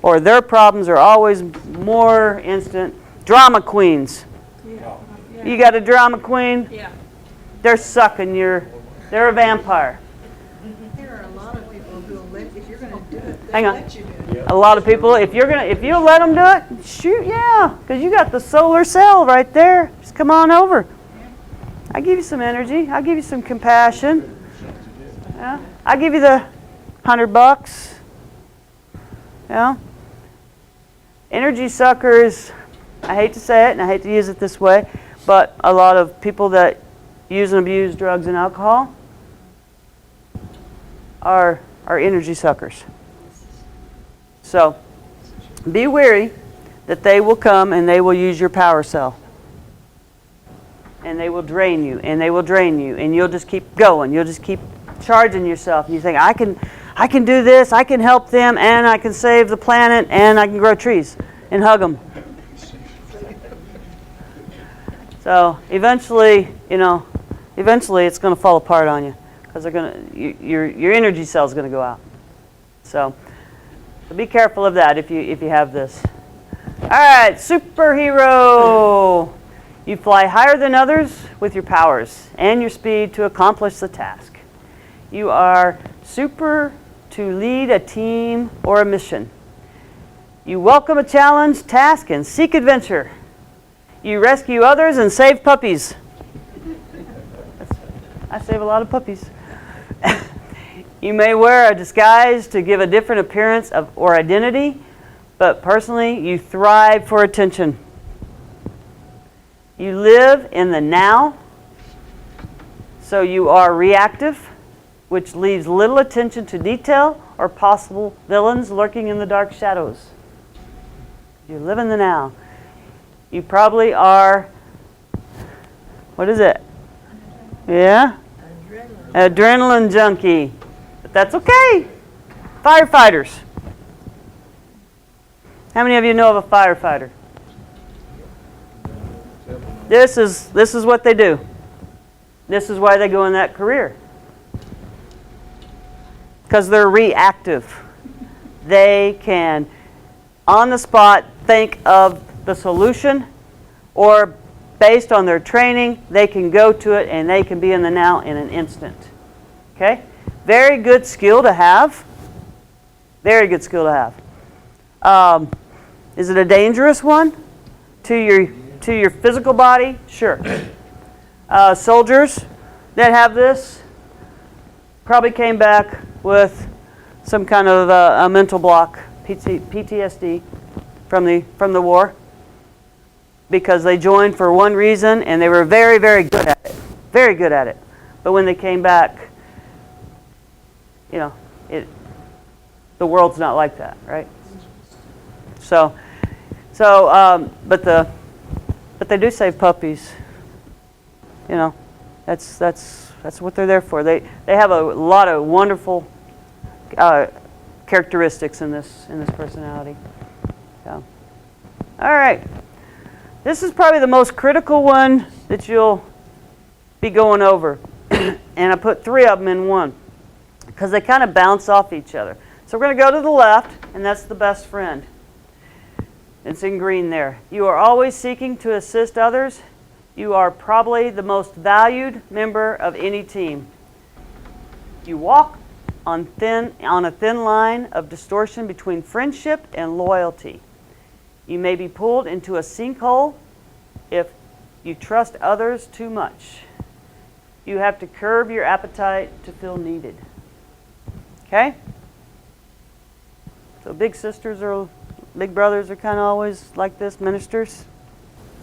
or their problems are always more instant. Drama queens. You got a drama queen? Yeah. They're sucking they're a vampire. There are a lot of people who will let, if you're going to do it, Hang they'll on. let you do it. A lot of people, if you'll let them do it, shoot, yeah, because you got the solar cell right there. Just come on over. I give you some energy. I'll give you some compassion. Yeah. I'll give you the $100. Yeah. Energy suckers, I hate to say it and I hate to use it this way, but a lot of people that use and abuse drugs and alcohol are energy suckers. So be wary that they will come and they will use your power cell. And they will drain you, and they will drain you, and you'll just keep going. You'll just keep charging yourself. And you think, I can do this, I can help them, and I can save the planet, and I can grow trees and hug them. So eventually, it's going to fall apart on you, because your energy cell is going to go out. So be careful of that if you have this. All right, superhero. You fly higher than others with your powers and your speed to accomplish the task. You are super to lead a team or a mission. You welcome a challenge, task, and seek adventure. You rescue others and save puppies. I save a lot of puppies. You may wear a disguise to give a different appearance or identity, but personally, you thrive for attention. You live in the now, so you are reactive, which leaves little attention to detail or possible villains lurking in the dark shadows. You live in the now. You probably are, what is it? Yeah? Adrenaline junkie. But that's okay. Firefighters. How many of you know of a firefighter? This is what they do. This is why they go in that career. Because they're reactive. They can, on the spot, think of the solution, or based on their training, they can go to it and they can be in the now in an instant. Okay? Very good skill to have. Very good skill to have. Is it a dangerous one to your physical body? Sure. Soldiers that have this probably came back with some kind of a mental block, PTSD from the war, because they joined for one reason and they were very, very good at it. Very good at it. But when they came back, you know, the world's not like that, right? But they do save puppies. You know, that's what they're there for. They have a lot of wonderful characteristics in this personality. So, all right, this is probably the most critical one that you'll be going over, and I put 3 of them in one because they kind of bounce off each other. So we're going to go to the left, and that's the best friend. It's in green there. You are always seeking to assist others. You are probably the most valued member of any team. You walk on a thin line of distortion between friendship and loyalty. You may be pulled into a sinkhole if you trust others too much. You have to curb your appetite to feel needed. Okay? So big brothers are kind of always like this, ministers.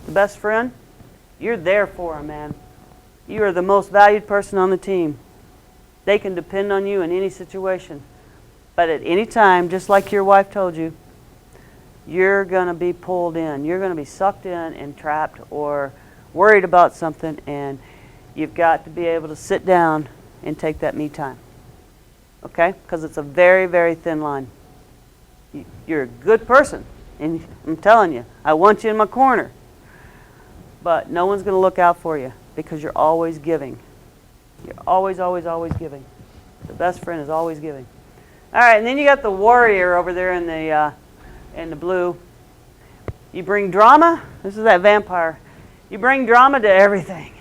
The best friend, you're there for them, man. You are the most valued person on the team. They can depend on you in any situation. But at any time, just like your wife told you, you're going to be pulled in. You're going to be sucked in and trapped or worried about something, and you've got to be able to sit down and take that me time. Okay? Because it's a very, very thin line. You're a good person, and I'm telling you, I want you in my corner. But no one's going to look out for you because you're always giving. You're always, always, always giving. The best friend is always giving. All right, and then you got the warrior over there in the blue. You bring drama. This is that vampire. You bring drama to everything.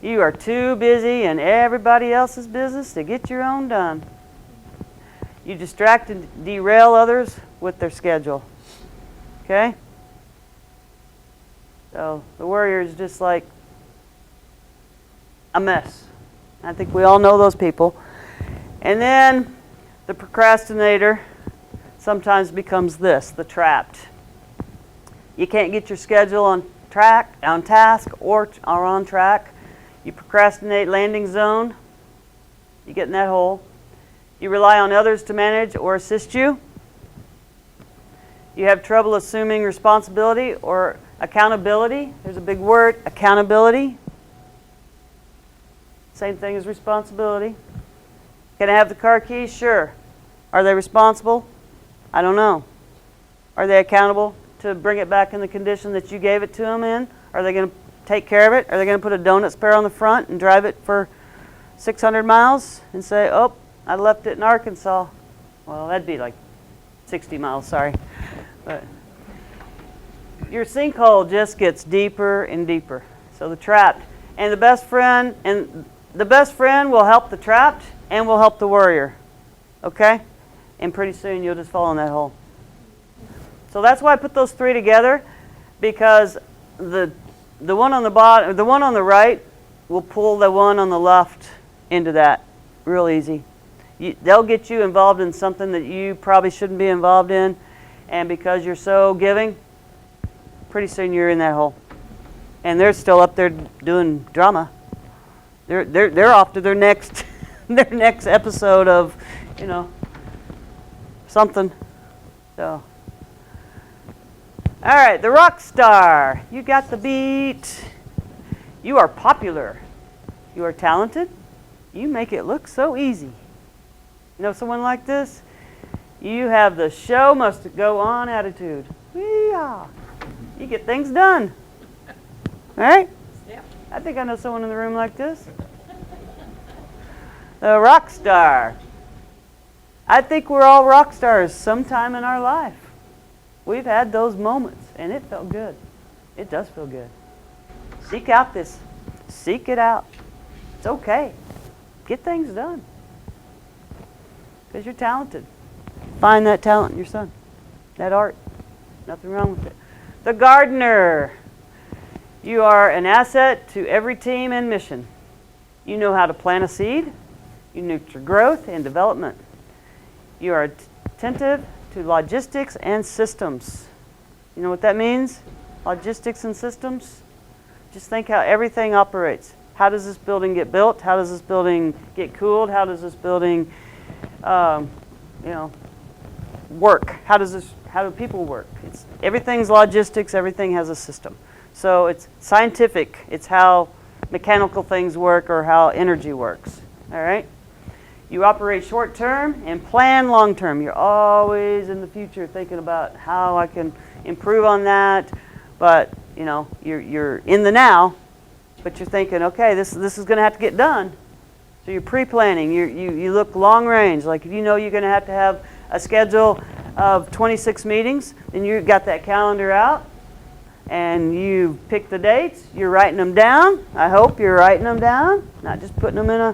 You are too busy in everybody else's business to get your own done. You distract and derail others with their schedule. Okay? So the warrior is just like a mess. I think we all know those people. And then the procrastinator sometimes becomes this, the trapped. You can't get your schedule on task, or on track. You procrastinate landing zone. You get in that hole. You rely on others to manage or assist you. You have trouble assuming responsibility or accountability. There's a big word, accountability. Same thing as responsibility. Can I have the car keys? Sure. Are they responsible? I don't know. Are they accountable to bring it back in the condition that you gave it to them in? Are they going to take care of it? Are they going to put a donut spare on the front and drive it for 600 miles and say, oh, I left it in Arkansas? Well, that'd be like 60 miles, sorry. But your sinkhole just gets deeper and deeper. So the trapped. And the best friend will help the trapped and will help the warrior. Okay? And pretty soon you'll just fall in that hole. So that's why I put those 3 together, because the one on the bottom, the one on the right will pull the one on the left into that real easy. They'll get you involved in something that you probably shouldn't be involved in, and because you're so giving, pretty soon you're in that hole. And they're still up there doing drama. They're off to their next episode of, something. So, all right, the rock star. You got the beat. You are popular. You are talented. You make it look so easy. You know someone like this? You have the show must go on attitude. Wee-haw. You get things done. All right? Yeah. I think I know someone in the room like this. The rock star. I think we're all rock stars sometime in our life. We've had those moments, and it felt good. It does feel good. Seek out this. Seek it out. It's okay. Get things done. Because you're talented. Find that talent in your son. That art. Nothing wrong with it. The gardener. You are an asset to every team and mission. You know how to plant a seed. You nurture growth and development. You are attentive to logistics and systems. You know what that means? Logistics and systems? Just think how everything operates. How does this building get built? How does this building get cooled? How does this building, work? How do people work? Everything's logistics. Everything has a system. So it's scientific. It's how mechanical things work or how energy works. All right? You operate short term and plan long term. You're always in the future thinking about how I can improve on that. But, you're in the now, but you're thinking, okay, this is going to have to get done. So you're pre-planning. You look long range. Like if you know you're going to have a schedule of 26 meetings, then you've got that calendar out. And you pick the dates. You're writing them down. I hope you're writing them down, not just putting them in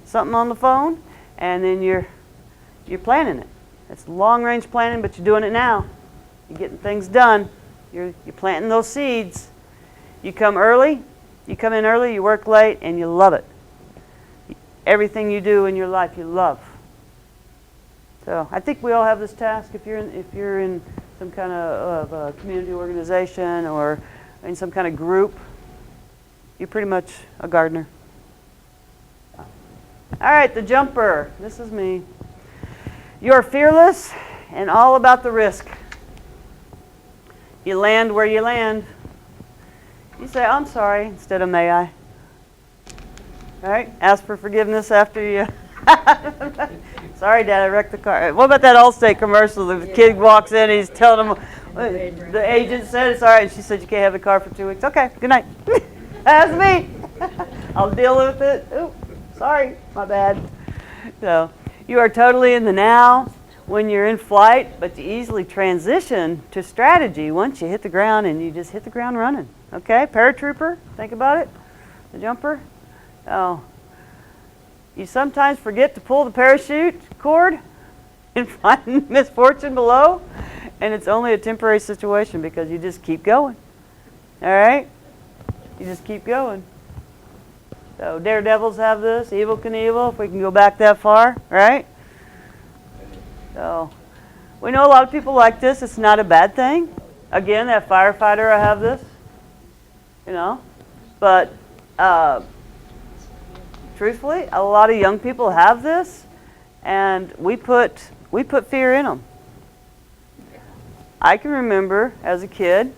something on the phone. And then you're planning it. It's long-range planning, but you're doing it now. You're getting things done. You're planting those seeds. You come early. You come in early. You work late, and you love it. Everything you do in your life, you love. So I think we all have this task. If you're in some kind of a community organization or in some kind of group, you're pretty much a gardener. All right, the jumper. This is me. You're fearless and all about the risk. You land where you land. You say, I'm sorry, instead of may I. All right, ask for forgiveness after you. Sorry, Dad, I wrecked the car. What about that Allstate commercial? The kid walks in, he's telling him, the agent said it's all right. And she said, you can't have the car for 2 weeks. Okay, good night. That's me. I'll deal with it. Ooh, sorry, my bad. So you are totally in the now when you're in flight, but you easily transition to strategy once you hit the ground, and you just hit the ground running. Okay, paratrooper, think about it. The jumper. Oh. You sometimes forget to pull the parachute cord and find misfortune below, and it's only a temporary situation because you just keep going. All right? You just keep going. So daredevils have this, Evel Knievel, if we can go back that far, right? So we know a lot of people like this. It's not a bad thing. Again, that firefighter, I have this, but truthfully, a lot of young people have this, and we put fear in them. I can remember as a kid,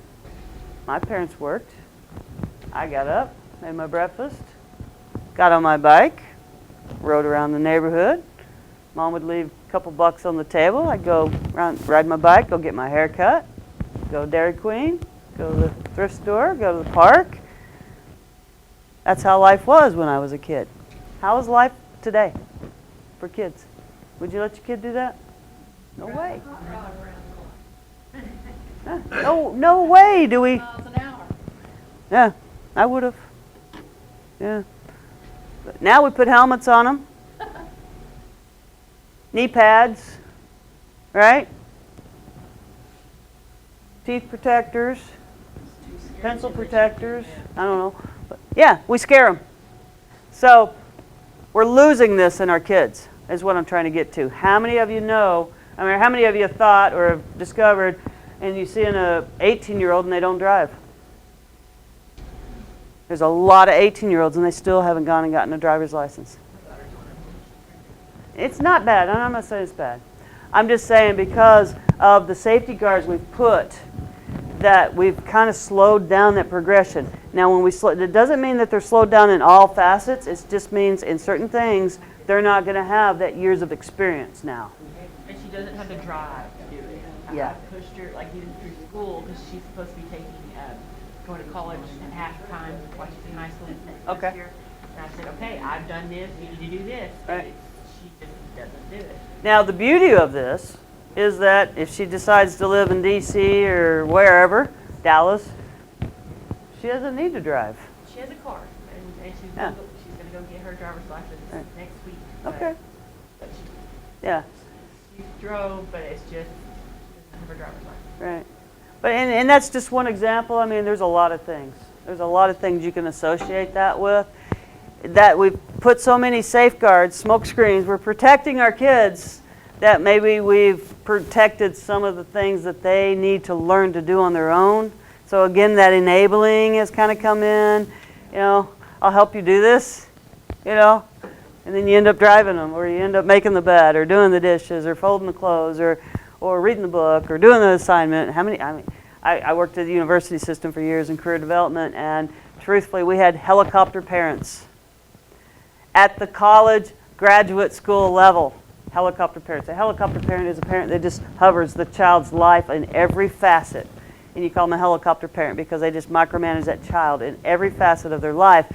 my parents worked. I got up, made my breakfast, got on my bike, rode around the neighborhood. Mom would leave a couple bucks on the table. I'd go ride my bike, go get my hair cut, go to Dairy Queen, go to the thrift store, go to the park. That's how life was when I was a kid. How is life today for kids? Would you let your kid do that? No way. No way do we. Miles an hour. Yeah, I would have. Yeah. But now we put helmets on them. Knee pads, right? Teeth protectors, pencil protectors. I don't know. But yeah, we scare them. So we're losing this in our kids, is what I'm trying to get to. How many of you know, how many of you have thought or have discovered, and you see an 18-year-old and they don't drive? There's a lot of 18-year-olds and they still haven't gone and gotten a driver's license. It's not bad. I'm not saying it's bad. I'm just saying because of the safety guards we've put, that we've kind of slowed down that progression. Now, when we it doesn't mean that they're slowed down in all facets. It just means in certain things they're not going to have that years of experience now. And she doesn't have the drive to do it. Yeah. I pushed her, even through school, because she's supposed to be taking going to college at half-time while she's in high school Okay. this year. And I said, okay, I've done this, you need to do this. Right. And she just doesn't do it. Now, the beauty of this is that if she decides to live in D.C. or wherever, Dallas, she doesn't need to drive. She has a car, and she's Yeah. gonna go get her driver's license Right. next week. Okay. But Yeah, she drove, but it's just, she doesn't have her driver's license. right. But and that's just one example. I mean, there's a lot of things. There's a lot of things you can associate that with. That we've put so many safeguards, smoke screens. We're protecting our kids that maybe we've protected some of the things that they need to learn to do on their own. So again, that enabling has kind of come in. You know, I'll help you do this, you know, and then you end up driving them, or you end up making the bed, or doing the dishes, or folding the clothes, or reading the book, or doing the assignment. I worked at the university system for years in career development, and truthfully, we had helicopter parents at the college graduate school level. Helicopter parents. A helicopter parent is a parent that just hovers the child's life in every facet. And you call them a helicopter parent because they just micromanage that child in every facet of their life.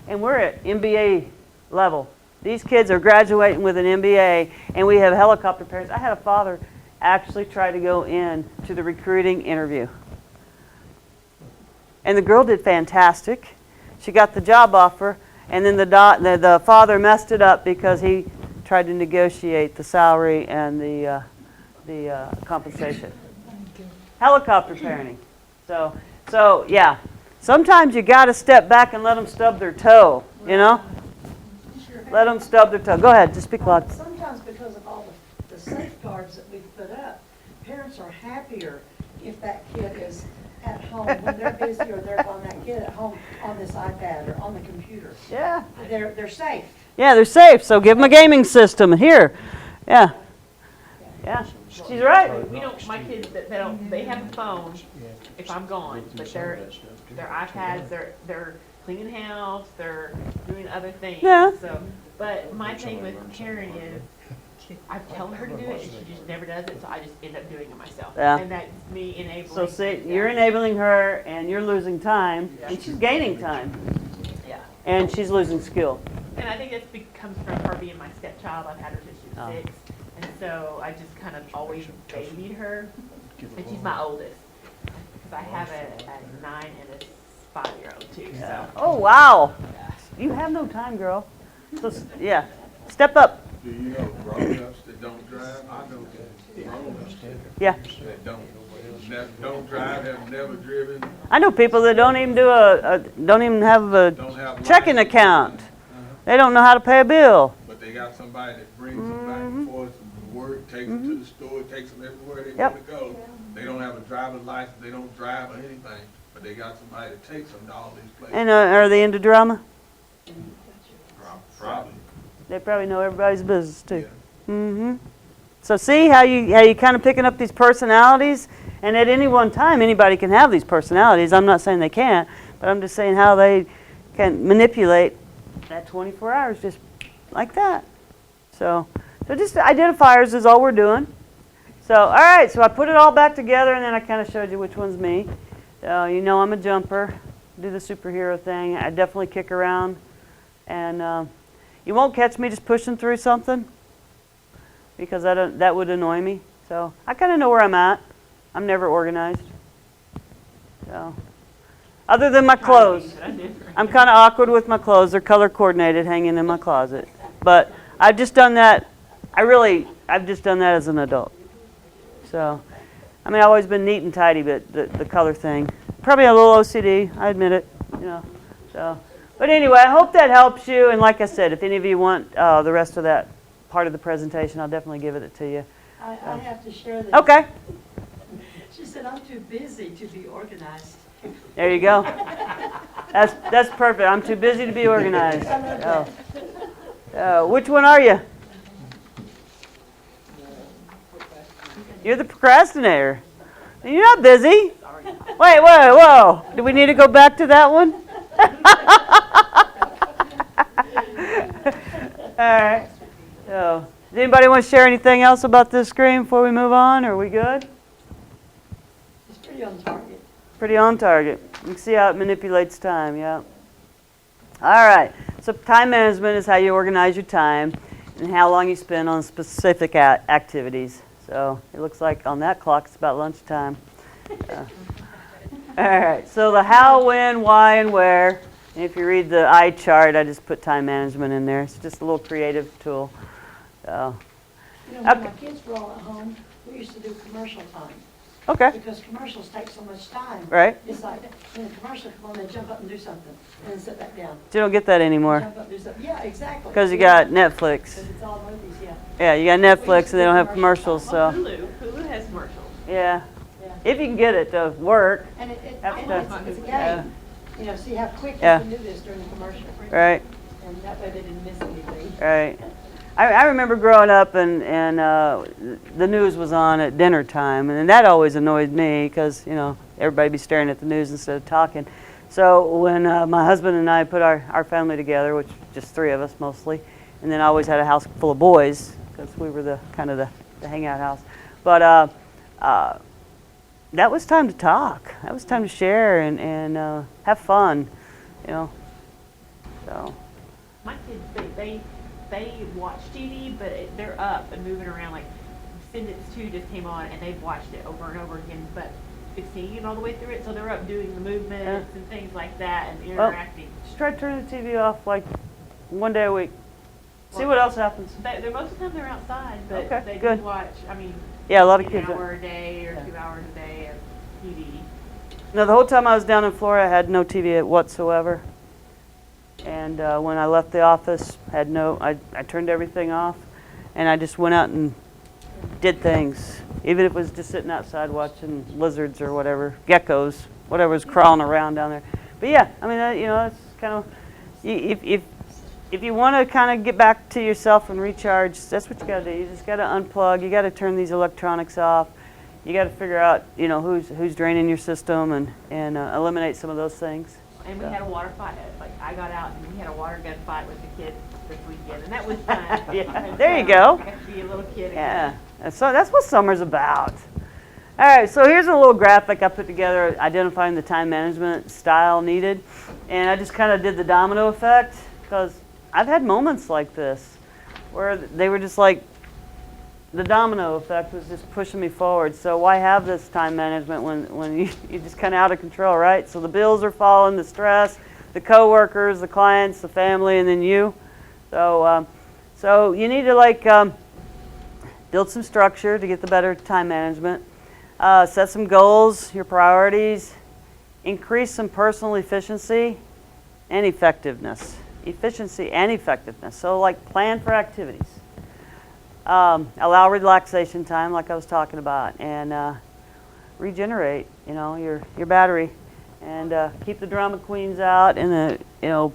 And we're at MBA level. These kids are graduating with an MBA, and we have helicopter parents. I had a father actually try to go in to the recruiting interview. And the girl did fantastic. She got the job offer, and then the father messed it up because he tried to negotiate the salary and the compensation. Helicopter parenting. So yeah, sometimes you got to step back and let them stub their toe, you know? Let them stub their toe. Go ahead, just speak loud. Sometimes because of all the safeguards that we've put up, parents are happier if that kid is at home when they're busy, or they're on that kid at home on this iPad or on the computer. Yeah. They're safe. Yeah, they're safe, so give them a gaming system. Here. Yeah. Yeah, she's right. We don't, my kids, they have a phone if I'm gone, but their iPads, they're cleaning the house, they're doing other things. Yeah. So, but my thing with Karen is, I tell her to do it, and she just never does it, so I just end up doing it myself. Yeah. And that's me enabling. So see, you're enabling her, and you're losing time, and she's gaining time. Yeah. And she's losing skill. And I think that comes from her being my stepchild. I've had her since she was 6. And so I just kind of always babied her. And she's my oldest. Because I have a 9 and a 5-year-old too. So. Oh, wow. You have no time, girl. So, yeah, step up. Do you know grown-ups that don't drive? I know grown-ups Yeah. that don't drive, have never driven, I know people that don't even don't even have a don't have checking license. account. They don't know how to pay a bill. But they got somebody that brings them back and forth from work, takes them to the store, takes them everywhere they Yep. want to go. They don't have a driver's license, they don't drive or anything, but they got somebody that takes them to all these places. And are they into drama? Probably. They probably know everybody's business too. Mm-hmm. So see how you kind of picking up these personalities, and at any one time anybody can have these personalities. I'm not saying they can't, but I'm just saying how they can manipulate that 24 hours just like that. So just identifiers is all we're doing. So all right, so I put it all back together, and then I kind of showed you which one's me. So you know I'm a jumper, do the superhero thing. I definitely kick around, and you won't catch me just pushing through something because that would annoy me. So I kind of know where I'm at. I'm never organized. So other than my clothes, I'm kind of awkward with my clothes. They're color coordinated, hanging in my closet. But I've just done that. I've just done that as an adult. So, I mean, I've always been neat and tidy, but the color thing, probably a little OCD. I admit it. You know. So. But anyway, I hope that helps you. And like I said, if any of you want the rest of that part of the presentation, I'll definitely give it to you. I have to share this. Okay. She said, I'm too busy to be organized. There you go. That's perfect. I'm too busy to be organized. Which one are you? You're the procrastinator. You're not busy. Wait, whoa. Do we need to go back to that one? All right. So, does anybody want to share anything else about this screen before we move on? Are we good? It's pretty on target. pretty on target. You can see how it manipulates time, yeah. All right, so time management is how you organize your time and how long you spend on specific activities. So it looks like on that clock it's about lunchtime. All right, so the how, when, why, and where. And if you read the eye chart, I just put time management in there. It's just a little creative tool. So, You know, when Okay. my kids were all at home, we used to do commercial time, okay, because commercials take so much time. right. It's like, when a commercial come on, they jump up and do something, and then sit back down. You don't get that anymore Jump up and do something, yeah, exactly. because you got Netflix. Because it's all movies, yeah. Yeah, you got Netflix and they don't have commercials, Well, so Hulu has commercials. yeah. Yeah. If you can get it to work, And Have to- it's a yeah. game, you know, see how quick you Yeah. can do this during the commercial. right, And that way they didn't miss anything. right. I remember growing up and the news was on at dinner time, and that always annoyed me because, you know, everybody be staring at the news instead of talking. So when my husband and I put our family together, which just 3 of us mostly, and then I always had a house full of boys because we were the kind of the hangout house. But that was time to talk. That was time to share and have fun, you know. So My kids, they watch TV, but they're up and moving around. Like Descendants 2 just came on, and they've watched it over and over again, but 16 all the way through it, so they're up doing the movements and things like that and interacting. just try to turn the TV off like one day a week. See what else happens. They're most of the time they're outside, but Okay, they good. do watch. I mean, Yeah, a lot of an kids. hour a day or Yeah. 2 hours a day of TV. No, the whole time I was down in Florida, I had no TV whatsoever. And when I left the office, I turned everything off, and I just went out and did things. Even if it was just sitting outside watching lizards or whatever, geckos, whatever was crawling around down there. But yeah, I mean, you know, it's kind of, if you want to kind of get back to yourself and recharge, that's what you got to do. You just got to unplug. You got to turn these electronics off. You got to figure out, you know, who's draining your system and eliminate some of those things. And we had a water fight. Like I got out and we had a water gun fight with the kids this weekend, and that was fun. Yeah, there you go. I got to be a little kid Yeah, again. and so that's what summer's about. All right, so here's a little graphic I put together identifying the time management style needed. And I just kind of did the domino effect because I've had moments like this where they were just like, the domino effect was just pushing me forward. So why have this time management when you're just kind of out of control, right? So the bills are falling, the stress, the coworkers, the clients, the family, and then you. So you need to like build some structure to get the better time management. Set some goals, your priorities. Increase some personal efficiency and effectiveness. Efficiency and effectiveness. So like plan for activities. Allow relaxation time, like I was talking about, and regenerate, you know, your battery, and keep the drama queens out, and you know,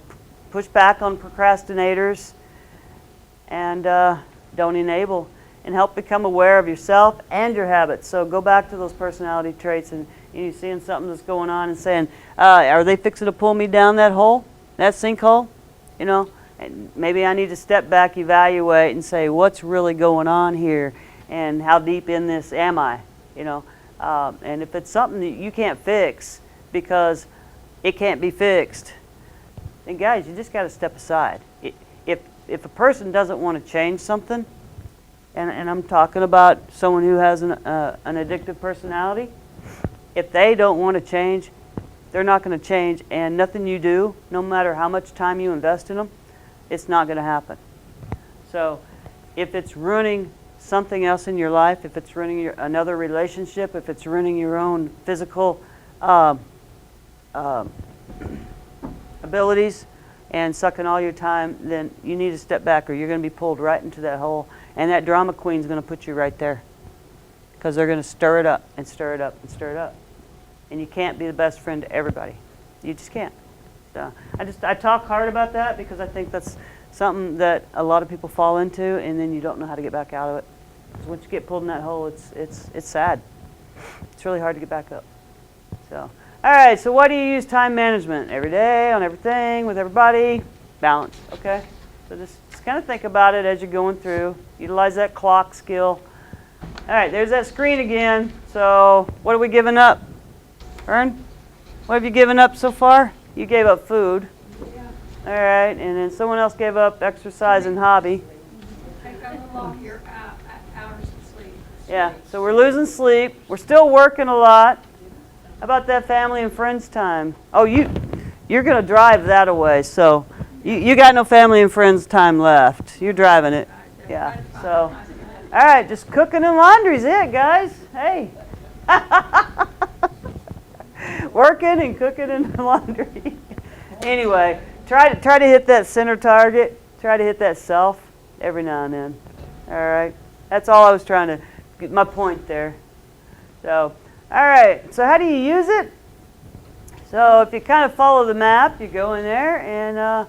push back on procrastinators, and don't enable, and help become aware of yourself and your habits. So go back to those personality traits, and you're seeing something that's going on, and saying, are they fixing to pull me down that hole, that sinkhole, you know? And maybe I need to step back, evaluate, and say, what's really going on here, and how deep in this am I, you know? And if it's something that you can't fix because it can't be fixed, then guys, you just got to step aside. If a person doesn't want to change something, and I'm talking about someone who has an addictive personality, if they don't want to change, they're not going to change, and nothing you do, no matter how much time you invest in them, it's not going to happen. So if it's ruining something else in your life, if it's ruining another relationship, if it's ruining your own physical abilities and sucking all your time, then you need to step back or you're going to be pulled right into that hole. And that drama queen's going to put you right there because they're going to stir it up and stir it up and stir it up. And you can't be the best friend to everybody. You just can't. So I talk hard about that because I think that's something that a lot of people fall into, and then you don't know how to get back out of it. Because once you get pulled in that hole, it's sad. It's really hard to get back up. So, all right. So why do you use time management? Every day, on everything, with everybody, balance. Okay. So just kind of think about it as you're going through. Utilize that clock skill. All right. There's that screen again. So what are we giving up? Ern? What have you given up so far? You gave up food. All right, and then someone else gave up exercise and hobby. Take a little off your hours of sleep. Yeah, so we're losing sleep. We're still working a lot. How about that family and friends time? Oh, you're going to drive that away, so you got no family and friends time left. You're driving it. Yeah, so, all right, just cooking and laundry's it, guys. Hey. Working and cooking and laundry. Anyway, try to hit that center target. Try to hit that self every now and then. All right, that's all I was trying to get my point there. So, all right. So how do you use it? So if you kind of follow the map, you go in there, and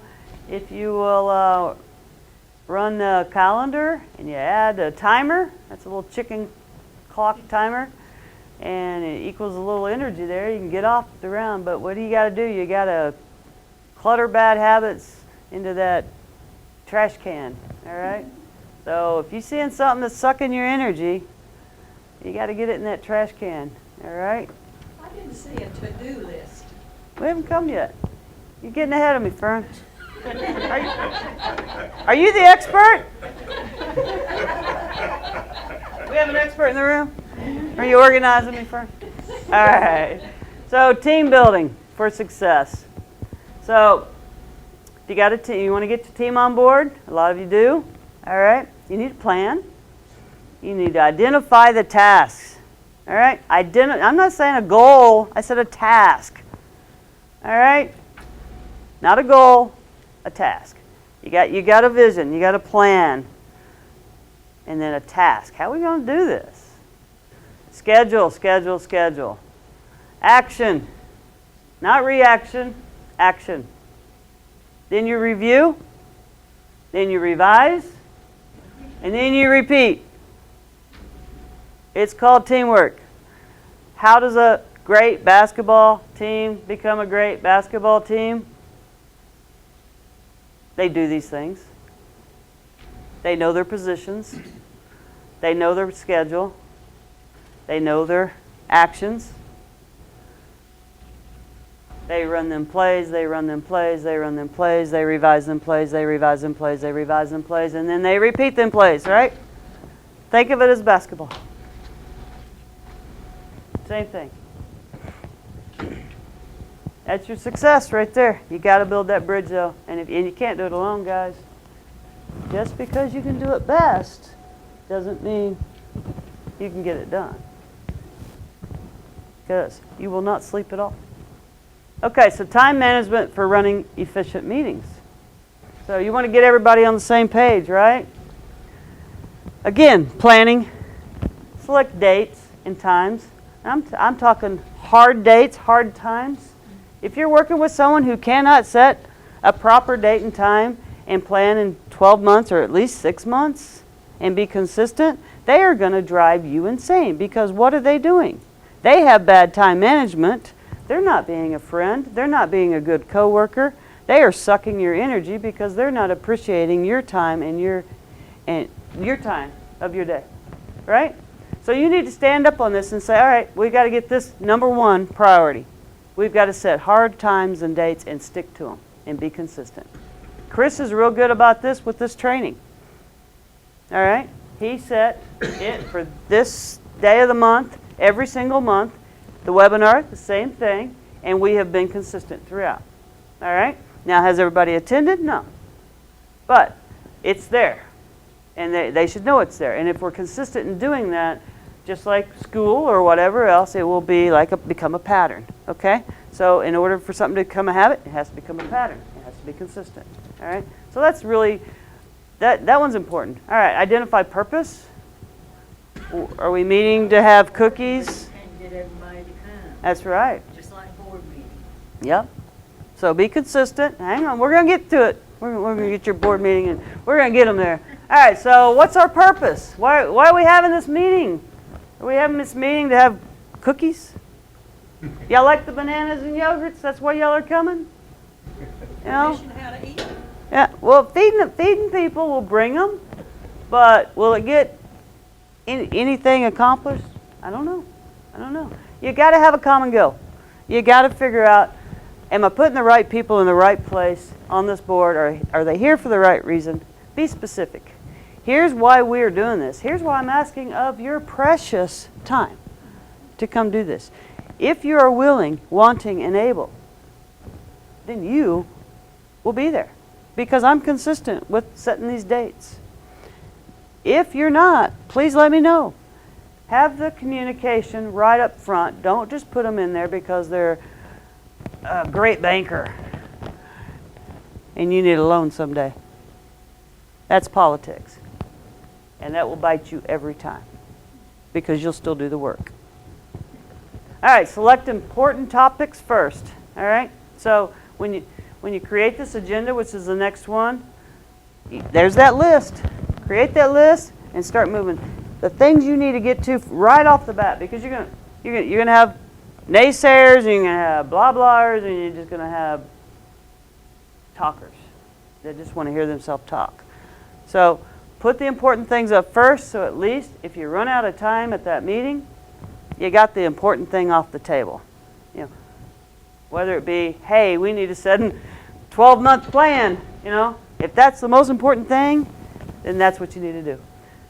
if you will run the calendar and you add a timer, that's a little chicken clock timer, and it equals a little energy there. You can get off the round, but what do you got to do? You got to clutter bad habits into that trash can, all right? So if you're seeing something that's sucking your energy, you got to get it in that trash can, all right? I didn't see a to-do list. We haven't come yet. You're getting ahead of me, Fern. Are you the expert? We have an expert in the room? Are you organizing me, Fern? All right. So team building for success. So if you got a team, you want to get your team on board. A lot of you do. All right. You need a plan. You need to identify the tasks. All right. I'm not saying a goal. I said a task. All right. Not a goal, a task. You got a vision. You got a plan. And then a task. How are we going to do this? Schedule, schedule, schedule. Action. Not reaction, action. Then you review. Then you revise. And then you repeat. It's called teamwork. How does a great basketball team become a great basketball team? They do these things. They know their positions. They know their schedule. They know their actions. They run them plays, they run them plays, they run them plays, they revise them plays, they revise them plays, they revise them plays, and then they repeat them plays, right? Think of it as basketball. Same thing. That's your success right there. You got to build that bridge though, and you can't do it alone, guys. Just because you can do it best doesn't mean you can get it done. Because you will not sleep at all. Okay, so time management for running efficient meetings. So you want to get everybody on the same page, right? Again, planning. Select dates and times. I'm talking hard dates, hard times. If you're working with someone who cannot set a proper date and time and plan in 12 months or at least 6 months and be consistent, they are going to drive you insane because what are they doing? They have bad time management. They're not being a friend. They're not being a good coworker. They are sucking your energy because they're not appreciating your time and your time of your day, right? So you need to stand up on this and say, all right, we've got to get this number one priority. We've got to set hard times and dates and stick to them and be consistent. Chris is real good about this with this training. All right? He set it for this day of the month, every single month. The webinar, the same thing, and we have been consistent throughout. All right? Now, has everybody attended? No. But it's there, and they should know it's there. And if we're consistent in doing that, just like school or whatever else, it will be become a pattern. Okay? So in order for something to become a habit, it has to become a pattern. It has to be consistent. All right? So that's really, that one's important. All right, identify purpose. Are we meeting to have cookies? And get everybody to come, That's right. just like board meeting. Yep. So be consistent. Hang on, we're going to get to it. We're going to get your board meeting, and we're going to get them there. All right, so what's our purpose? Why are we having this meeting? Are we having this meeting to have cookies? Y'all like the bananas and yogurts? That's why y'all are coming? You know? Information how to eat. Yeah. Well, feeding people will bring them, but will it get anything accomplished? I don't know. You got to have a common goal. You got to figure out, am I putting the right people in the right place on this board? Or are they here for the right reason? Be specific. Here's why we're doing this. Here's why I'm asking of your precious time to come do this. If you are willing, wanting, and able, then you will be there because I'm consistent with setting these dates. If you're not, please let me know. Have the communication right up front. Don't just put them in there because they're a great banker and you need a loan someday. That's politics. And that will bite you every time because you'll still do the work. All right, select important topics first. All right, so when you create this agenda, which is the next one, there's that list. Create that list and start moving. The things you need to get to right off the bat, because you're gonna have naysayers, and you're gonna have blah blahs, and you're just gonna have talkers that just want to hear themselves talk. So put the important things up first, so at least if you run out of time at that meeting, you got the important thing off the table. You know, whether it be, hey, we need to set a 12-month plan, you know, if that's the most important thing, then that's what you need to do.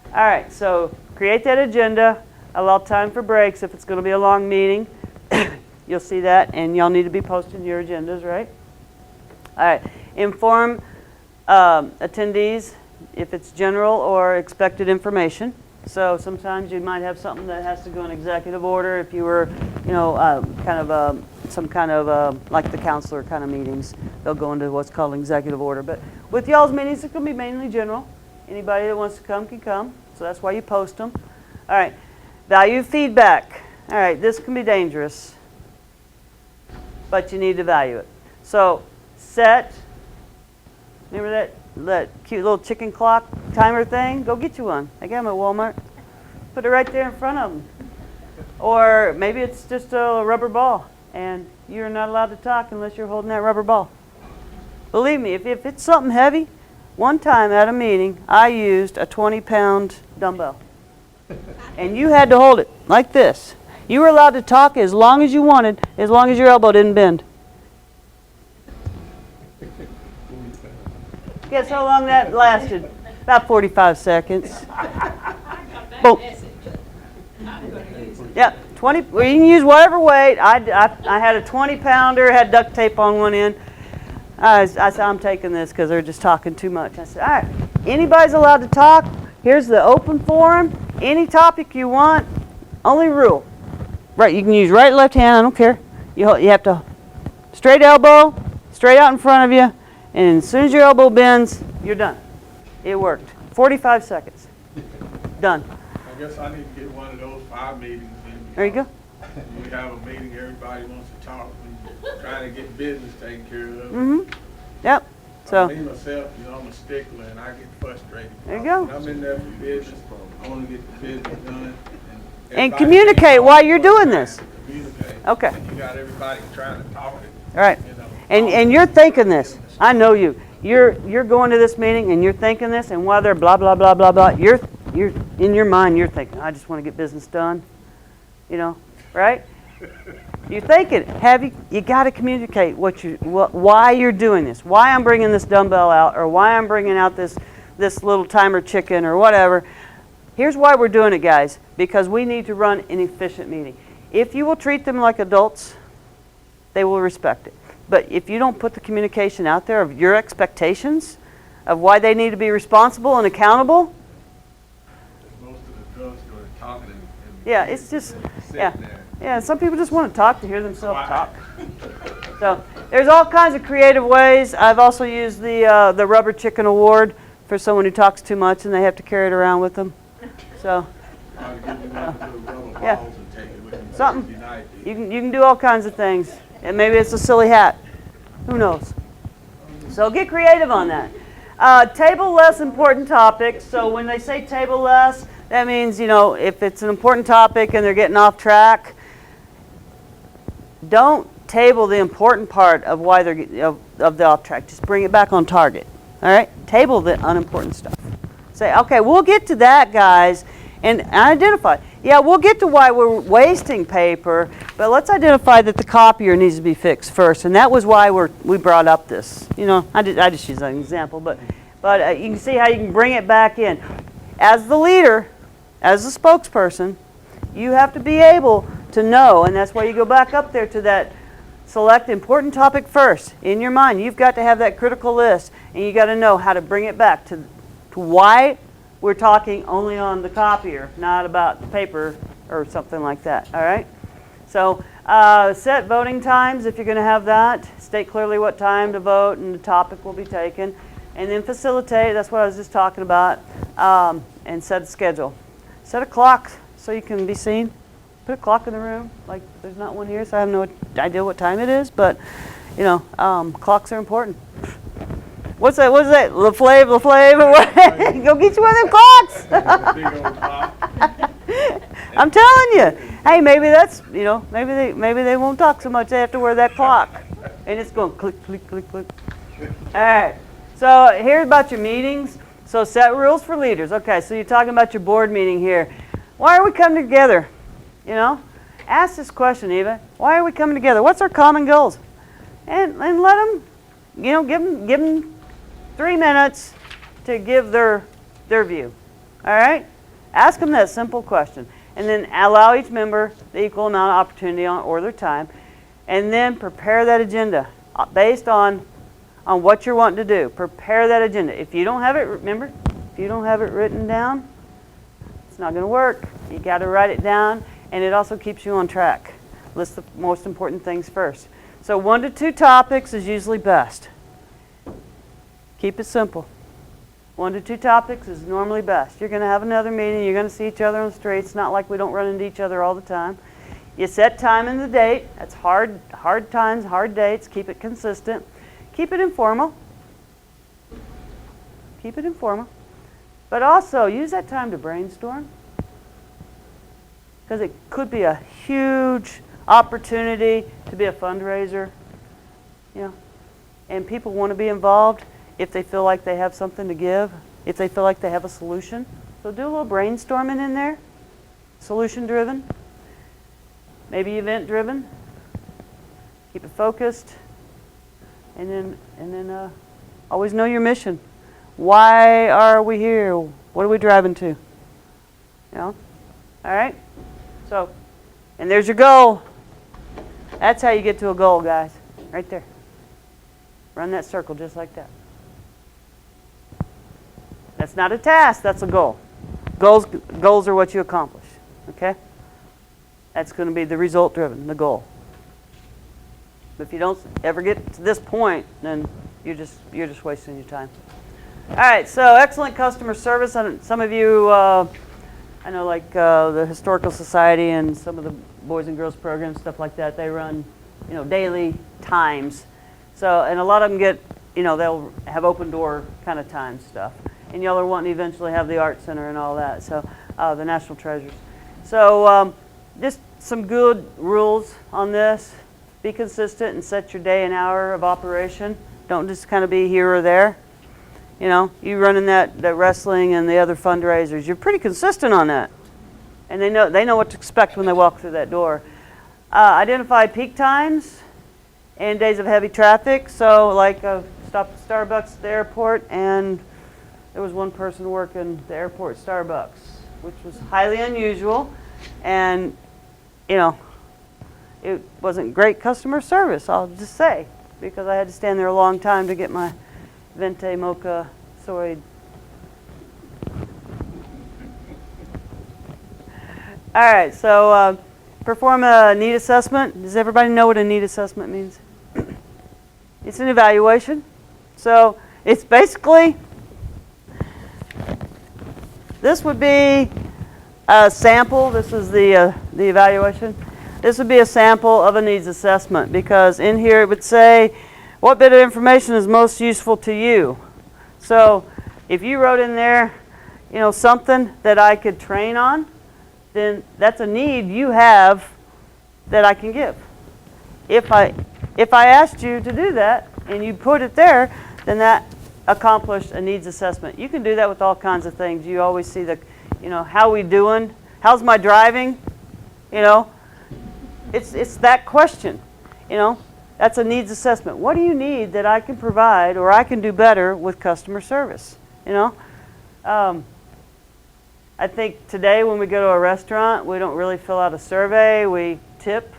All right, so create that agenda, allow time for breaks if it's going to be a long meeting. You'll see that, and y'all need to be posting your agendas, right? All right, inform attendees if it's general or expected information. So sometimes you might have something that has to go in executive order if you were, you know, some kind of like the counselor kind of meetings. They'll go into what's called executive order. But with y'all's meetings, it's going to be mainly general. Anybody that wants to come can come. So that's why you post them. All right. Value feedback. All right. This can be dangerous, but you need to value it. So set. Remember that cute little chicken clock timer thing? Go get you one. I got them at Walmart. Put it right there in front of them. Or maybe it's just a rubber ball, and you're not allowed to talk unless you're holding that rubber ball. Believe me, if it's something heavy, one time at a meeting, I used a 20-pound dumbbell. And you had to hold it like this. You were allowed to talk as long as you wanted, as long as your elbow didn't bend. Guess how long that lasted? About 45 seconds. Boom. Yep, 20. Well, you can use whatever weight. I had a 20-pounder, had duct tape on one end. I said, I'm taking this because they're just talking too much. I said, all right, anybody's allowed to talk. Here's the open forum. Any topic you want. Only rule. Right, you can use right, left hand. I don't care. You have to straight elbow, straight out in front of you. And as soon as your elbow bends, you're done. It worked. 45 seconds. Done. I guess I need to get one of those 5 meetings in. There you go. We have a meeting, everybody wants to talk, and trying to get business taken care of. Mm-hmm. Yep. So. Me myself, you know, I'm a stickler, and I get frustrated. There you go. When I'm in there for business, I want to get the business done. And communicate while you're doing this. Communicate. Okay. And you got everybody trying to talk it. All right. You know. And you're thinking this. I know you. You're going to this meeting and you're thinking this, and while they're blah blah blah blah blah, you're in your mind you're thinking, I just want to get business done. You know, right? You're thinking, you got to communicate why you're doing this, why I'm bringing this dumbbell out, or why I'm bringing out this little timer chicken or whatever. Here's why we're doing it, guys, because we need to run an efficient meeting. If you will treat them like adults, they will respect it. But if you don't put the communication out there of your expectations, of why they need to be responsible and accountable. Most of the drugstore are talking and Yeah, it's just, yeah, some people just want to talk to hear themselves talk. So there's all kinds of creative ways. I've also used the rubber chicken award for someone who talks too much and they have to carry it around with them. So, yeah, something. You can do all kinds of things. And maybe it's a silly hat. Who knows? So get creative on that. Table less important topics. So when they say table less, that means, you know, if it's an important topic and they're getting off track, don't table the important part of why they're of the off track. Just bring it back on target. All right? Table the unimportant stuff. Say, okay, we'll get to that, guys, and identify. Yeah, we'll get to why we're wasting paper, but let's identify that the copier needs to be fixed first, and that was why we brought up this. You know, I just use an example, but you can see how you can bring it back in. As the leader, as the spokesperson, you have to be able to know, and that's why you go back up there to that select important topic first. In your mind, you've got to have that critical list, and you got to know how to bring it back to why we're talking only on the copier, not about the paper or something like that, all right? So set voting times if you're going to have that. State clearly what time to vote and the topic will be taken. And then facilitate, that's what I was just talking about, and set a schedule. Set a clock so you can be seen. Put a clock in the room, like there's not one here, so I have no idea what time it is, but, you know, clocks are important. What's that? LaFlave, or what? Go get you one of them clocks. I'm telling you. Hey, maybe that's, you know, maybe they won't talk so much. They have to wear that clock, and it's going click, click, click, click. All right. So here's about your meetings. So set rules for leaders. Okay. So you're talking about your board meeting here. Why are we coming together? You know, ask this question, Eva. Why are we coming together? What's our common goals? And let them, you know, give them 3 minutes to give their view. All right? Ask them that simple question. And then allow each member the equal amount of opportunity or their time. And then prepare that agenda based on what you're wanting to do. Prepare that agenda. If you don't have it, remember, if you don't have it written down, it's not going to work. You got to write it down, and it also keeps you on track. List the most important things first. So 1 to 2 topics is usually best. Keep it simple. 1 to 2 topics is normally best. You're going to have another meeting. You're going to see each other on the street. It's not like we don't run into each other all the time. You set time and the date. That's hard times, hard dates. Keep it consistent. Keep it informal. Keep it informal. But also use that time to brainstorm, because it could be a huge opportunity to be a fundraiser, you know, and people want to be involved if they feel like they have something to give, if they feel like they have a solution. So do a little brainstorming in there, solution-driven, maybe event-driven. Keep it focused, and then always know your mission. Why are we here? What are we driving to? You know? All right? So, and there's your goal. That's how you get to a goal, guys. Right there. Run that circle just like that. That's not a task, that's a goal. Goals are what you accomplish. Okay? That's going to be the result driven, the goal. But if you don't ever get to this point, then you're just wasting your time. All right, so excellent customer service. Some of you, I know, like the Historical Society and some of the Boys and Girls programs, stuff like that, they run, you know, daily times. So, and a lot of them get, you know, they'll have open door kind of time stuff. And y'all are wanting to eventually have the art center and all that, so the National Treasures. So just some good rules on this. Be consistent and set your day and hour of operation. Don't just kind of be here or there. You know, you running that wrestling and the other fundraisers, you're pretty consistent on that. And they know what to expect when they walk through that door. Identify peak times and days of heavy traffic. So like stopped at Starbucks at the airport, and there was one person working the airport Starbucks, which was highly unusual. And, you know, it wasn't great customer service, I'll just say, because I had to stand there a long time to get my Venti Mocha soy. All right, so perform a need assessment. Does everybody know what a need assessment means? It's an evaluation. So it's basically, this would be a sample. This is the evaluation. This would be a sample of a needs assessment, because in here it would say, what bit of information is most useful to you? So if you wrote in there, you know, something that I could train on, then that's a need you have that I can give. If I asked you to do that and you put it there, then that accomplished a needs assessment. You can do that with all kinds of things. You always see the, you know, how we How's my driving? You know, it's that question. You know, that's a needs assessment. What do you need that I can provide or I can do better with customer service? You know, I think today when we go to a restaurant, we don't really fill out a survey. We tip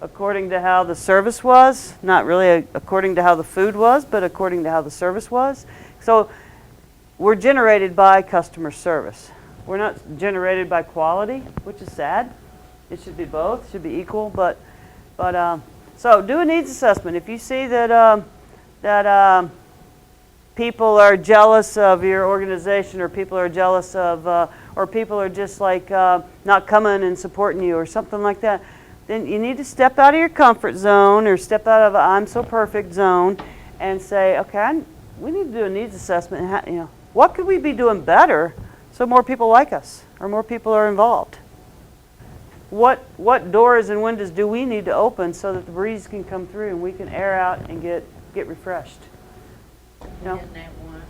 according to how the service was, not really according to how the food was, but according to how the service was. So we're generated by customer service. We're not generated by quality, which is sad. It should be both, it should be equal, but so do a needs assessment. If you see that people are jealous of your organization, or people are jealous of, or people are just like not coming and supporting you or something like that, then you need to step out of your comfort zone or step out of a I'm so perfect zone and say, okay, we need to do a needs assessment. And you know, what could we be doing better so more people like us or more people are involved? What doors and windows do we need to open so that the breeze can come through and we can air out and get refreshed? You We know? done that once.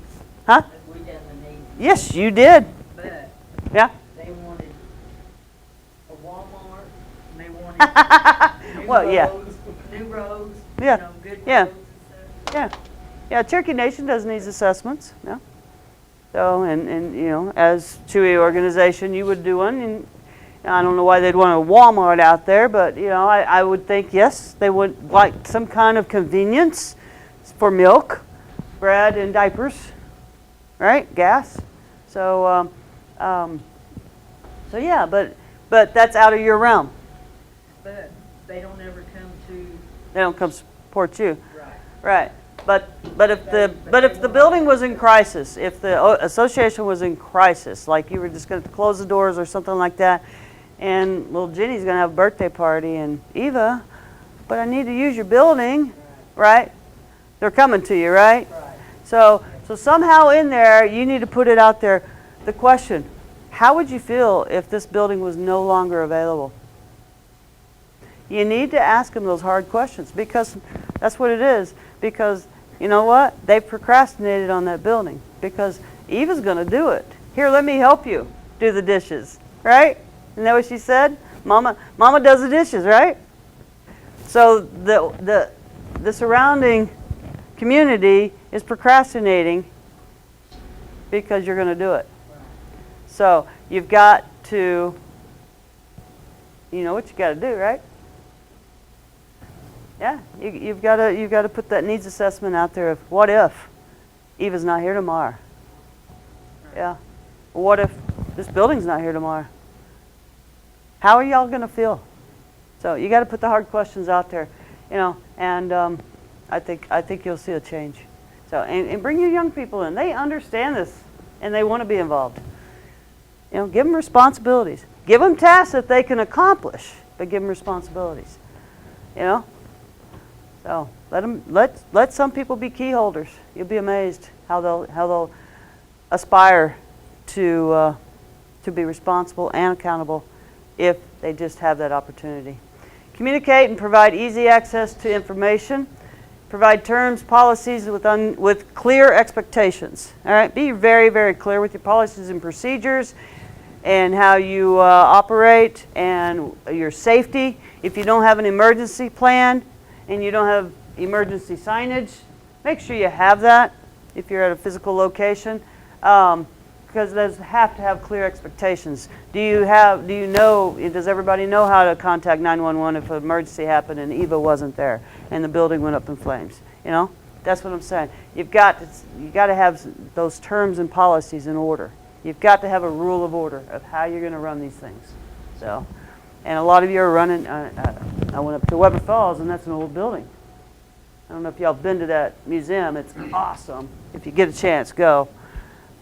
Huh? We done the need, Yes, you did. but Yeah. they wanted a Walmart, and they wanted new Well, yeah. roads, new roads, Yeah. you know, good Yeah. roads and stuff. Yeah. Yeah, Cherokee Nation does needs assessments. Yeah. So, and you know, as Chewy organization, you would do one. And I don't know why they'd want a Walmart out there, but you know, I would think yes, they would like some kind of convenience for milk, bread, and diapers, right? Gas. So, so yeah, but that's out of your realm. But they don't ever come to, They don't come support you. right. Right, but if the building was in crisis, if the association was in crisis, like you were just going to close the doors or something like that, and little Jenny's going to have a birthday party, and Eva, but I need to use your building, right? They're coming to you, right? So somehow in there, you need to put it out there. The question: how would you feel if this building was no longer available? You need to ask them those hard questions, because that's what it is. Because you know what? They procrastinated on that building because Eva's going to do it. Here, let me help you do the dishes, right? Isn't that what she said? Mama does the dishes, right? So the surrounding community is procrastinating because you're going to do it. So you've got to, you know what you got to do, right? Yeah, you've got to put that needs assessment out there of what if Eva's not here tomorrow? Yeah. What if this building's not here tomorrow? How are y'all going to feel? So you got to put the hard questions out there, you know, and I think you'll see a change. So and bring your young people in. They understand this and they want to be involved. You know, give them responsibilities. Give them tasks that they can accomplish, but give them responsibilities. You know. So let some people be key holders. You'll be amazed how they'll aspire to be responsible and accountable if they just have that opportunity. Communicate and provide easy access to information. Provide terms, policies with clear expectations. All right, be very, very clear with your policies and procedures and how you operate and your safety. If you don't have an emergency plan and you don't have emergency signage, make sure you have that if you're at a physical location, because those have to have clear expectations. Does everybody know how to contact 911 if an emergency happened and Eva wasn't there and the building went up in flames? You know, that's what I'm saying. You got to have those terms and policies in order. You've got to have a rule of order of how you're going to run these things. So, and a lot of you are running. I went up to Weber Falls, and that's an old building. I don't know if y'all have been to that museum. It's awesome. If you get a chance, go.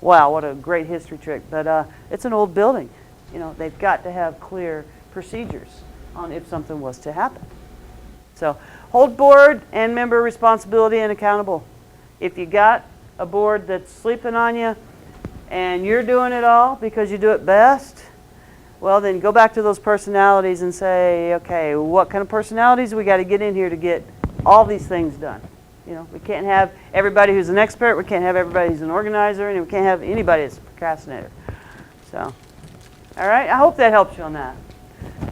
Wow, what a great history trick. But it's an old building. You know, they've got to have clear procedures on if something was to happen. So hold board and member responsibility and accountable. If you got a board that's sleeping on you and you're doing it all because you do it best, well, then go back to those personalities and say, okay, what kind of personalities we got to get in here to get all these things done? You know, we can't have everybody who's an expert. We can't have everybody who's an organizer, and we can't have anybody that's a procrastinator. So, All right, I hope that helps you on that.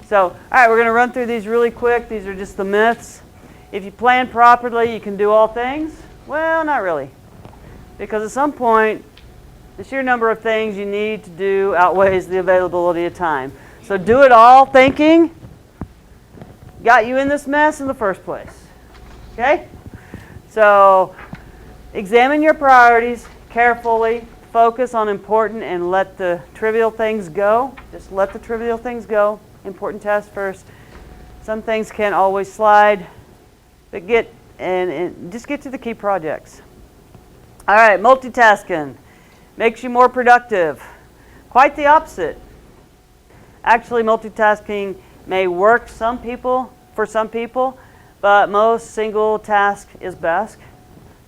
So, all right, we're going to run through these really quick. These are just the myths. If you plan properly, you can do all things. Well, not really. Because at some point, the sheer number of things you need to do outweighs the availability of time. So do it all thinking got you in this mess in the first place. Okay? So examine your priorities carefully. Focus on important and let the trivial things go. Just let the trivial things go. Important tasks first. Some things can't always slide, but just get to the key projects. All right, multitasking makes you more productive. Quite the opposite. Actually, multitasking may work for some people, but most single task is best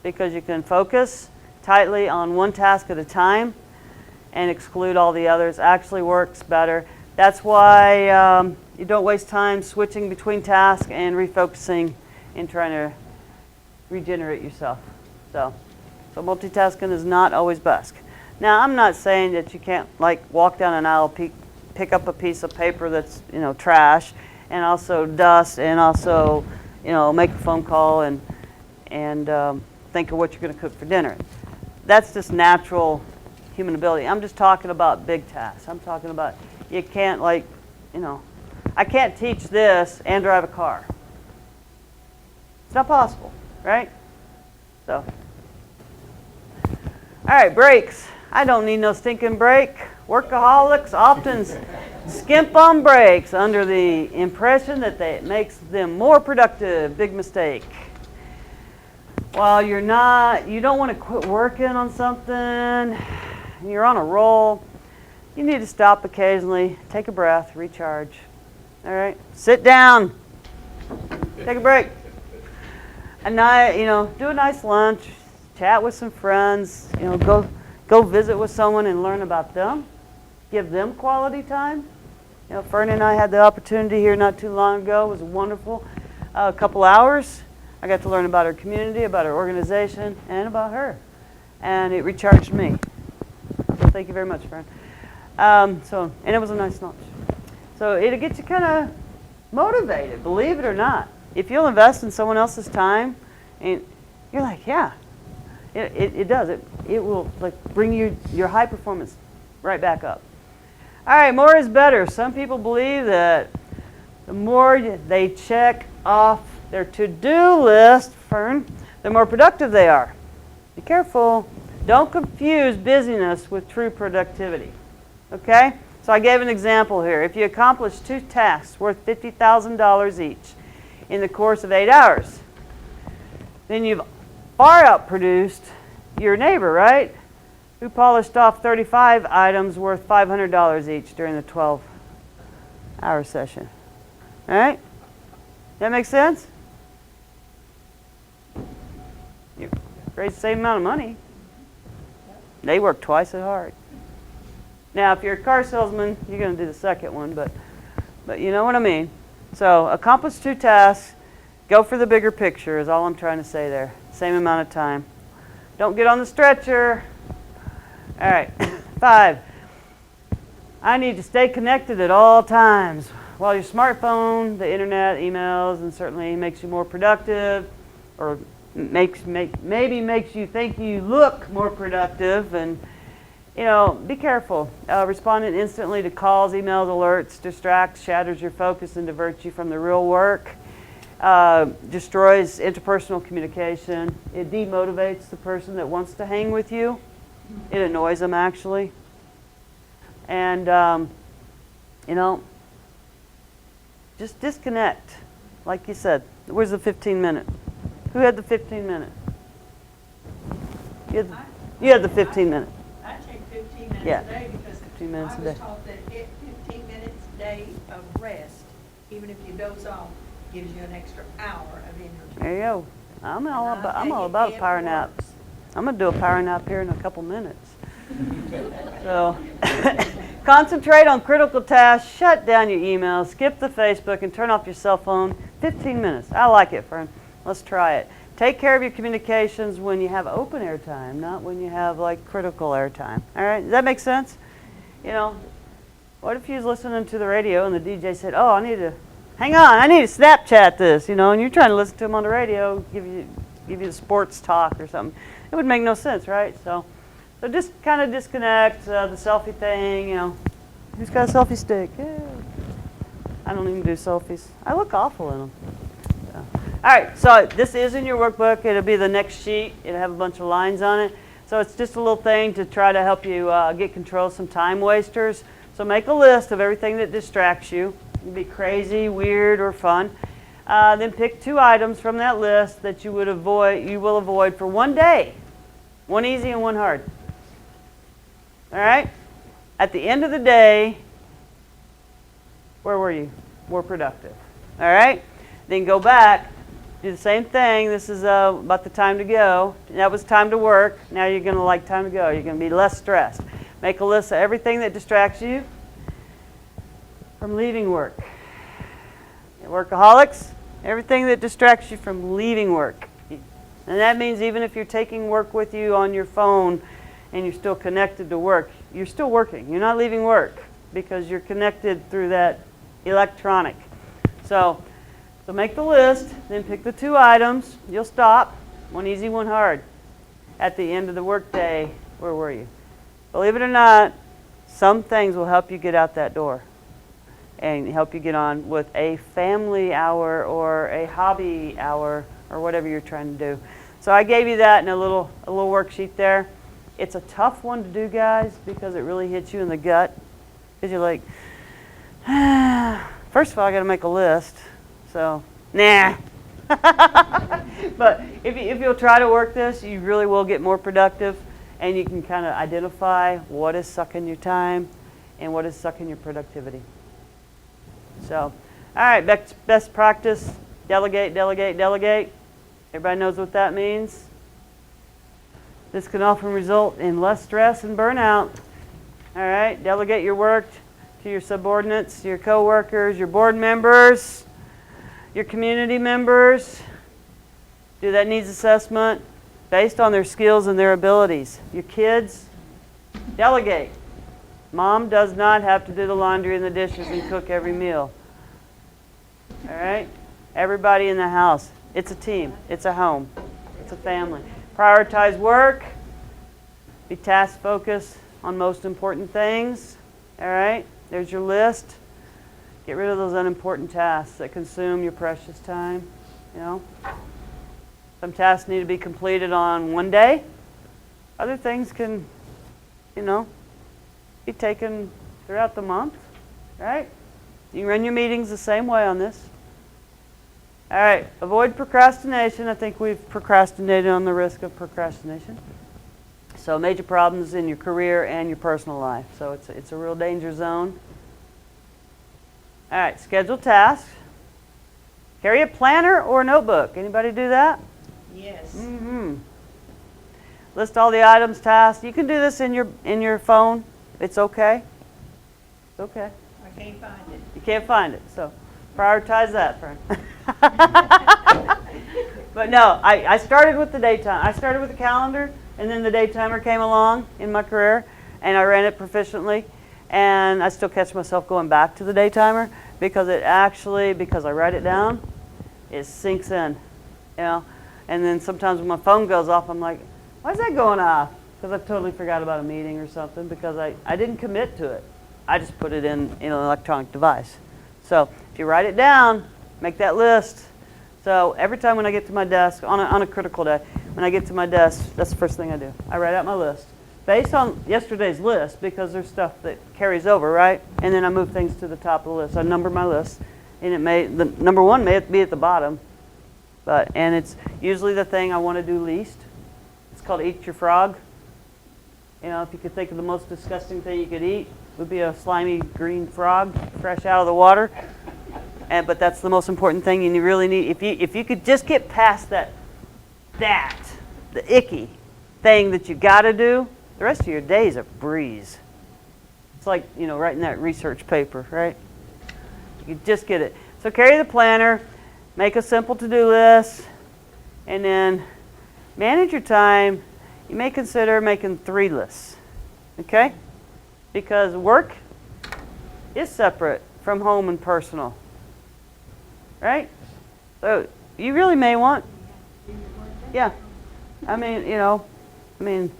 because you can focus tightly on one task at a time and exclude all the others. Actually works better. That's why you don't waste time switching between tasks and refocusing and trying to regenerate yourself. So multitasking is not always best. Now, I'm not saying that you can't walk down an aisle, pick up a piece of paper that's trash, and also dust, and also make a phone call and think of what you're going to cook for dinner. That's just natural human ability. I'm just talking about big tasks. I'm talking about you can't I can't teach this and drive a car. It's not possible, right? So, all right, breaks. I don't need no stinking break. Workaholics often skimp on breaks under the impression that it makes them more productive. Big mistake. While you don't want to quit working on something, and you're on a roll, you need to stop occasionally, take a breath, recharge. All right, sit down, take a break. Do a nice lunch, chat with some friends, go visit with someone and learn about them. Give them quality time. Fern and I had the opportunity here not too long ago. It was wonderful. A couple hours. I got to learn about her community, about her organization, and about her. And it recharged me. So thank you very much, Fern. And it was a nice lunch. So it'll get you kind of motivated, believe it or not. If you'll invest in someone else's time, and you're like, yeah, it does. It will bring your high performance right back up. All right, more is better. Some people believe that the more they check off their to-do list, Fern, the more productive they are. Be careful. Don't confuse busyness with true productivity. Okay? So I gave an example here. If you accomplish 2 tasks worth $50,000 each in the course of 8 hours, then you've far outproduced your neighbor, right? Who polished off 35 items worth $500 each during the 12-hour session. All right? That make sense? You raise the same amount of money. They work twice as hard. Now, if you're a car salesman, you're going to do the second one, but you know what I mean. So accomplish 2 tasks. Go for the bigger picture is all I'm trying to say there. Same amount of time. Don't get on the stretcher. All right. 5. I need to stay connected at all times. While your smartphone, the internet, emails, and certainly makes you more productive, or maybe makes you think you look more productive, and be careful. Responding instantly to calls, emails, alerts distracts, shatters your focus, and diverts you from the real work. Destroys interpersonal communication. It demotivates the person that wants to hang with you. It annoys them, actually. And, just disconnect. Like you said, where's the 15-minute? Who had the 15-minute? You had the 15-minute. I take 15 minutes Yeah. a day because 15 minutes I a was day. taught that 15 minutes a day of rest, even if you doze off, gives you an extra hour of energy. There you go. I'm all And I about a think power it nap. works. I'm going to do a power nap here in a couple minutes. So concentrate on critical tasks, shut down your emails, skip the Facebook, and turn off your cell phone. 15 minutes. I like it, friend. Let's try it. Take care of your communications when you have open air time, not when you have critical air time. All right? Does that make sense? Well, What if you was listening to the radio and the DJ said, "Oh, I need to Snapchat this," and you're trying to listen to him on the radio, give you the sports talk or something. It would make no sense, right? So just kind of disconnect the selfie thing. Who's got a selfie stick? Yeah. I don't even do selfies. I look awful in them. So. All right, so this is in your workbook. It'll be the next sheet. It'll have a bunch of lines on it. So it's just a little thing to try to help you get control of some time wasters. So make a list of everything that distracts you. It can be crazy, weird, or fun. Then pick 2 items from that list that you will avoid for one day. One easy and one hard. All right? At the end of the day, where were you? More productive. All right? Then go back, do the same thing. This is about the time to go. That was time to work. Now you're going to like time to go. You're going to be less stressed. Make a list of everything that distracts you from leaving work. Workaholics, everything that distracts you from leaving work. And that means even if you're taking work with you on your phone and you're still connected to work, you're still working. You're not leaving work because you're connected through that electronic. So make the list, then pick the 2 items. You'll stop. One easy, one hard. At the end of the workday, where were you? Believe it or not, some things will help you get out that door and help you get on with a family hour or a hobby hour or whatever you're trying to do. So I gave you that in a little worksheet there. It's a tough one to do, guys, because it really hits you in the gut. Because you're like, first of all, I got to make a list. So, nah. But if you'll try to work this, you really will get more productive, and you can kind of identify what is sucking your time and what is sucking your productivity. So, all right, best practice, delegate, delegate, delegate. Everybody knows what that means. This can often result in less stress and burnout. All right, delegate your work to your subordinates, your coworkers, your board members, your community members. Do that needs assessment based on their skills and their abilities. Your kids, delegate. Mom does not have to do the laundry and the dishes and cook every meal. All right? Everybody in the house. It's a team. It's a home. It's a family. Prioritize work. Be task focused on most important things. All right? There's your list. Get rid of those unimportant tasks that consume your precious time. Some tasks need to be completed on one day. Other things can, be taken throughout the month. Right? You can run your meetings the same way on this. All right, avoid procrastination. I think we've procrastinated on the risk of procrastination. So major problems in your career and your personal life. So it's a real danger zone. All right, schedule tasks. Carry a planner or a notebook. Anybody do that? Yes. Mm-hmm. List all the items, tasks. You can do this in your phone. It's okay. It's okay. I can't find it. You can't find it, so prioritize that, friend. But no, I started with the daytime. I started with the calendar, and then the daytimer came along in my career, and I ran it proficiently. And I still catch myself going back to the daytimer because because I write it down, it sinks in, And then sometimes when my phone goes off, I'm like, why is that going off? Because I've totally forgot about a meeting or something because I didn't commit to it. I just put it in an electronic device. So if you write it down, make that list. So every time when I get to my desk, on a critical day, when I get to my desk, that's the first thing I do. I write out my list based on yesterday's list because there's stuff that carries over, right? And then I move things to the top of the list. I number my list, and the number 1 may be at the bottom, and it's usually the thing I want to do least. It's called eat your frog. If you could think of the most disgusting thing you could eat, it would be a slimy green frog fresh out of the water. But that's the most important thing, and you really need. If you could just get past the icky thing that you got to do, the rest of your day is a breeze. It's like writing that research paper, right? You just get it. So carry the planner, make a simple to-do list, and then manage your time. You may consider making 3 lists, okay? Because work is separate from home and personal, right? So you really may want, yeah. I mean,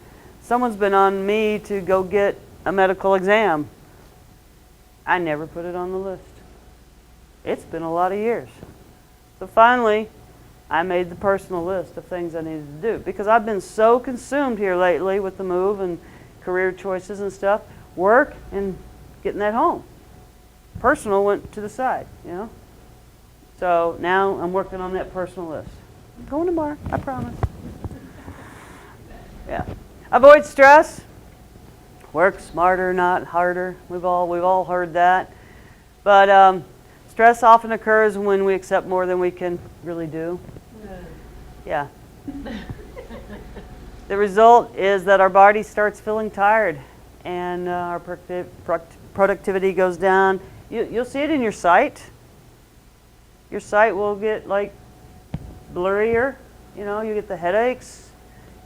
someone's been on me to go get a medical exam. I never put it on the list. It's been a lot of years. So finally, I made the personal list of things I needed to do because I've been so consumed here lately with the move and career choices and stuff, work and getting that home. Personal went to the side, you know. So now I'm working on that personal list. I'm going tomorrow, I promise. Yeah. Avoid stress. Work smarter, not harder. We've all heard that. But stress often occurs when we accept more than we can really do. Yeah. The result is that our body starts feeling tired and our productivity goes down. You'll see it in your sight. Your sight will get like blurrier. You know, you get the headaches.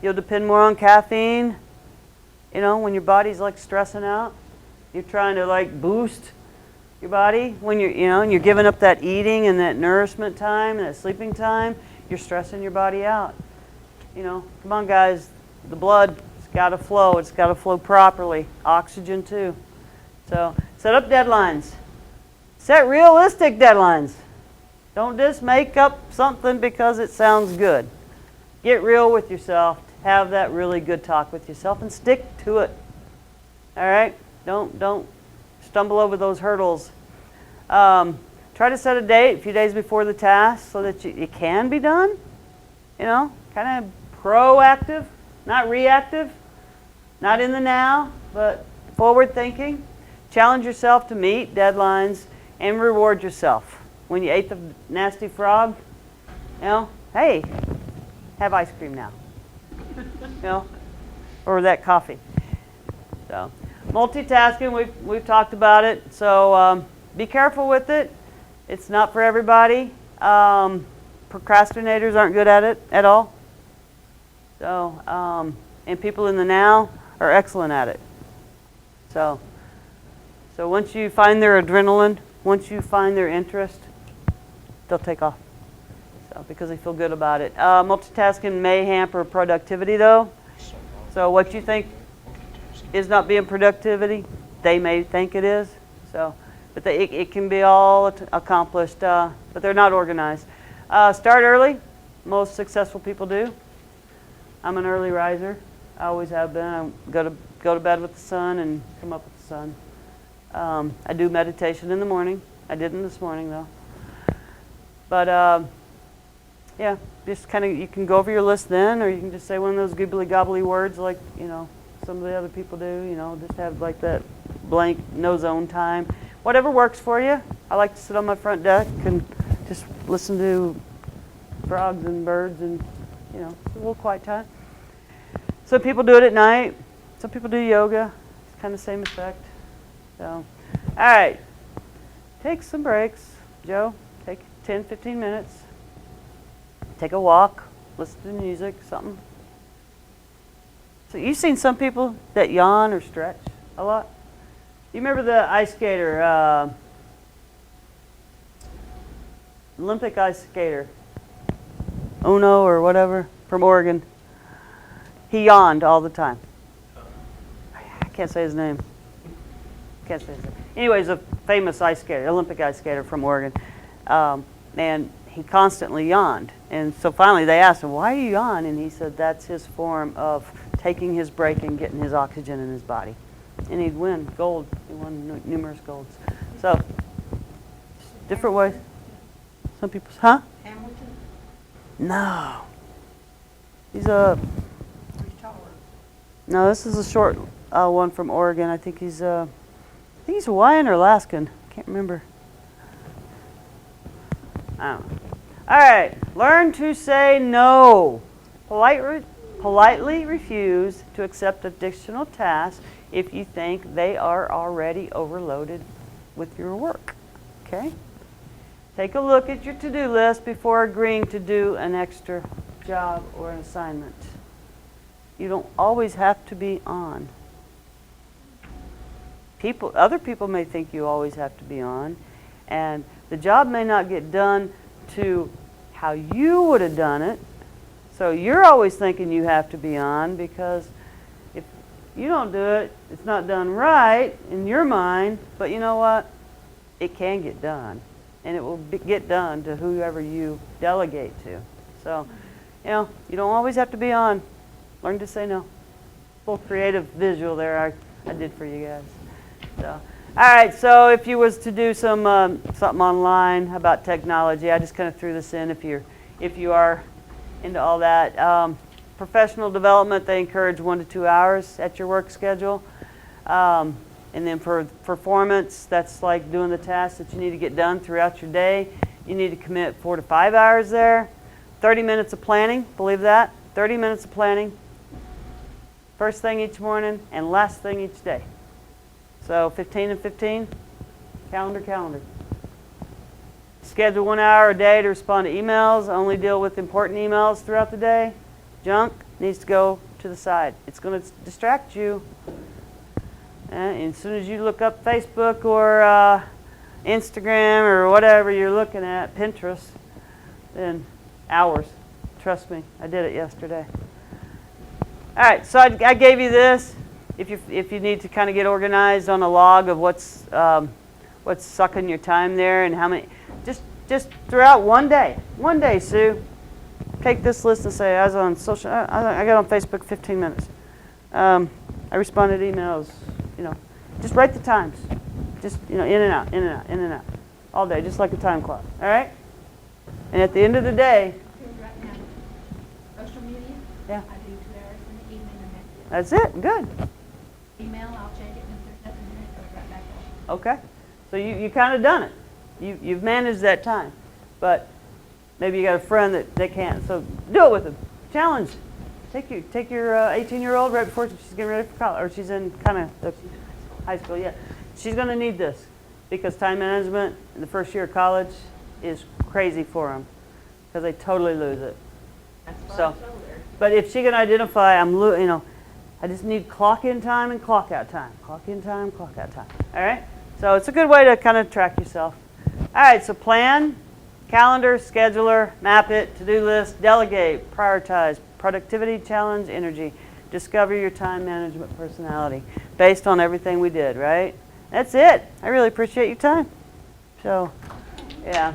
You'll depend more on caffeine. You know, when your body's like stressing out, you're trying to like boost your body. When and you're giving up that eating and that nourishment time and that sleeping time, you're stressing your body out. You know, come on guys, the blood's got to flow. It's got to flow properly. Oxygen too. So set up deadlines. Set realistic deadlines. Don't just make up something because it sounds good. Get real with yourself. Have that really good talk with yourself and stick to it. All right? Don't stumble over those hurdles. Try to set a date a few days before the task so that it can be done. You know, kind of proactive, not reactive, not in the now, but forward thinking. Challenge yourself to meet deadlines and reward yourself. When you ate the nasty frog, you know, hey, have ice cream now. You know, or that coffee. So, multitasking, we've talked about it. So, be careful with it. It's not for everybody. Procrastinators aren't good at it at all. So, and people in the now are excellent at it. So once you find their adrenaline, once you find their interest, they'll take off. So because they feel good about it. Multitasking may hamper productivity though. So what you think is not being productivity, they may think it is. So, but it can be all accomplished, but they're not organized. Start early. Most successful people do. I'm an early riser. I always have been. I go to bed with the sun and come up with the sun. I do meditation in the morning. I didn't this morning though. But yeah, just kind of, you can go over your list then, or you can just say one of those gibbly gobbly words like, you know, some of the other people do, you know, just have like that blank, no zone time. Whatever works for you. I like to sit on my front deck and just listen to frogs and birds and, you know, it's a little quiet time. Some people do it at night. Some people do yoga. It's kind of the same effect. So, all right. Take some breaks. Joe, take 10, 15 minutes. Take a walk. Listen to music, something. So you've seen some people that yawn or stretch a lot? You remember the ice skater, Olympic ice skater, Uno or whatever, from Oregon. He yawned all the time. I can't say his name. Can't say his name. Anyways, a famous ice skater, Olympic ice skater from Oregon. And he constantly yawned. And so finally they asked him, why do you yawn? And he said that's his form of taking his break and getting his oxygen in his body. And he'd win gold. He won numerous golds. So, different ways. Some people, huh? Hamilton, No. He's a, he's taller. no, this is a short one from Oregon. I think he's Hawaiian or Alaskan. Can't remember. I don't know. All right, learn to say no. Politely refuse to accept additional tasks if you think they are already overloaded with your work. Okay? Take a look at your to-do list before agreeing to do an extra job or an assignment. You don't always have to be on. other people may think you always have to be on, and the job may not get done to how you would have done it. So you're always thinking you have to be on, because if you don't do it, it's not done right in your mind. But you know what? It can get done, and it will get done to whoever you delegate to. So, you know, you don't always have to be on. Learn to say no. Full creative visual there I did for you guys. So, all right, so if you was to do some something online about technology, I just kind of threw this in if you are into all that. Professional development, they encourage 1 to 2 hours at your work schedule. And then for performance, that's like doing the tasks that you need to get done throughout your day. You need to commit 4 to 5 hours there. 30 minutes of planning, believe that? 30 minutes of planning. First thing each morning and last thing each day. So 15 and 15, calendar. Schedule 1 hour a day to respond to emails. Only deal with important emails throughout the day. Junk needs to go to the side. It's going to distract you. And as soon as you look up Facebook or Instagram or whatever you're looking at, Pinterest, then hours. Trust me, I did it yesterday. All right, so I gave you this. If you need to kind of get organized on a log of what's sucking your time there and how many, just throughout one day, Sue, take this list and say, I was on social, I got on Facebook 15 minutes. I responded to emails, you know, just write the times. Just, you know, in and out, all day, just like a time clock, all right? And at the end of the day, Right now, social media, yeah, I do 2 hours in the evening and that's it. that's it, good. Email, I'll check it, and if there's nothing in it, it goes right back on. Okay, so you kind of done it. You've managed that time, but maybe you got a friend that can't. So do it with them. Challenge. Take your 18-year-old right before she's getting ready for college, or she's in kind of the high school. Yeah, she's going to need this because time management in the first year of college is crazy for them because they totally lose it. That's what So, I told her. but if she can identify, I just need clock in time and clock out time. Clock in time, clock out time. All right? So it's a good way to kind of track yourself. All right, so plan, calendar, scheduler, map it, to-do list, delegate, prioritize, productivity, challenge, energy. Discover your time management personality based on everything we did, right? That's it. I really appreciate your time. So, yeah.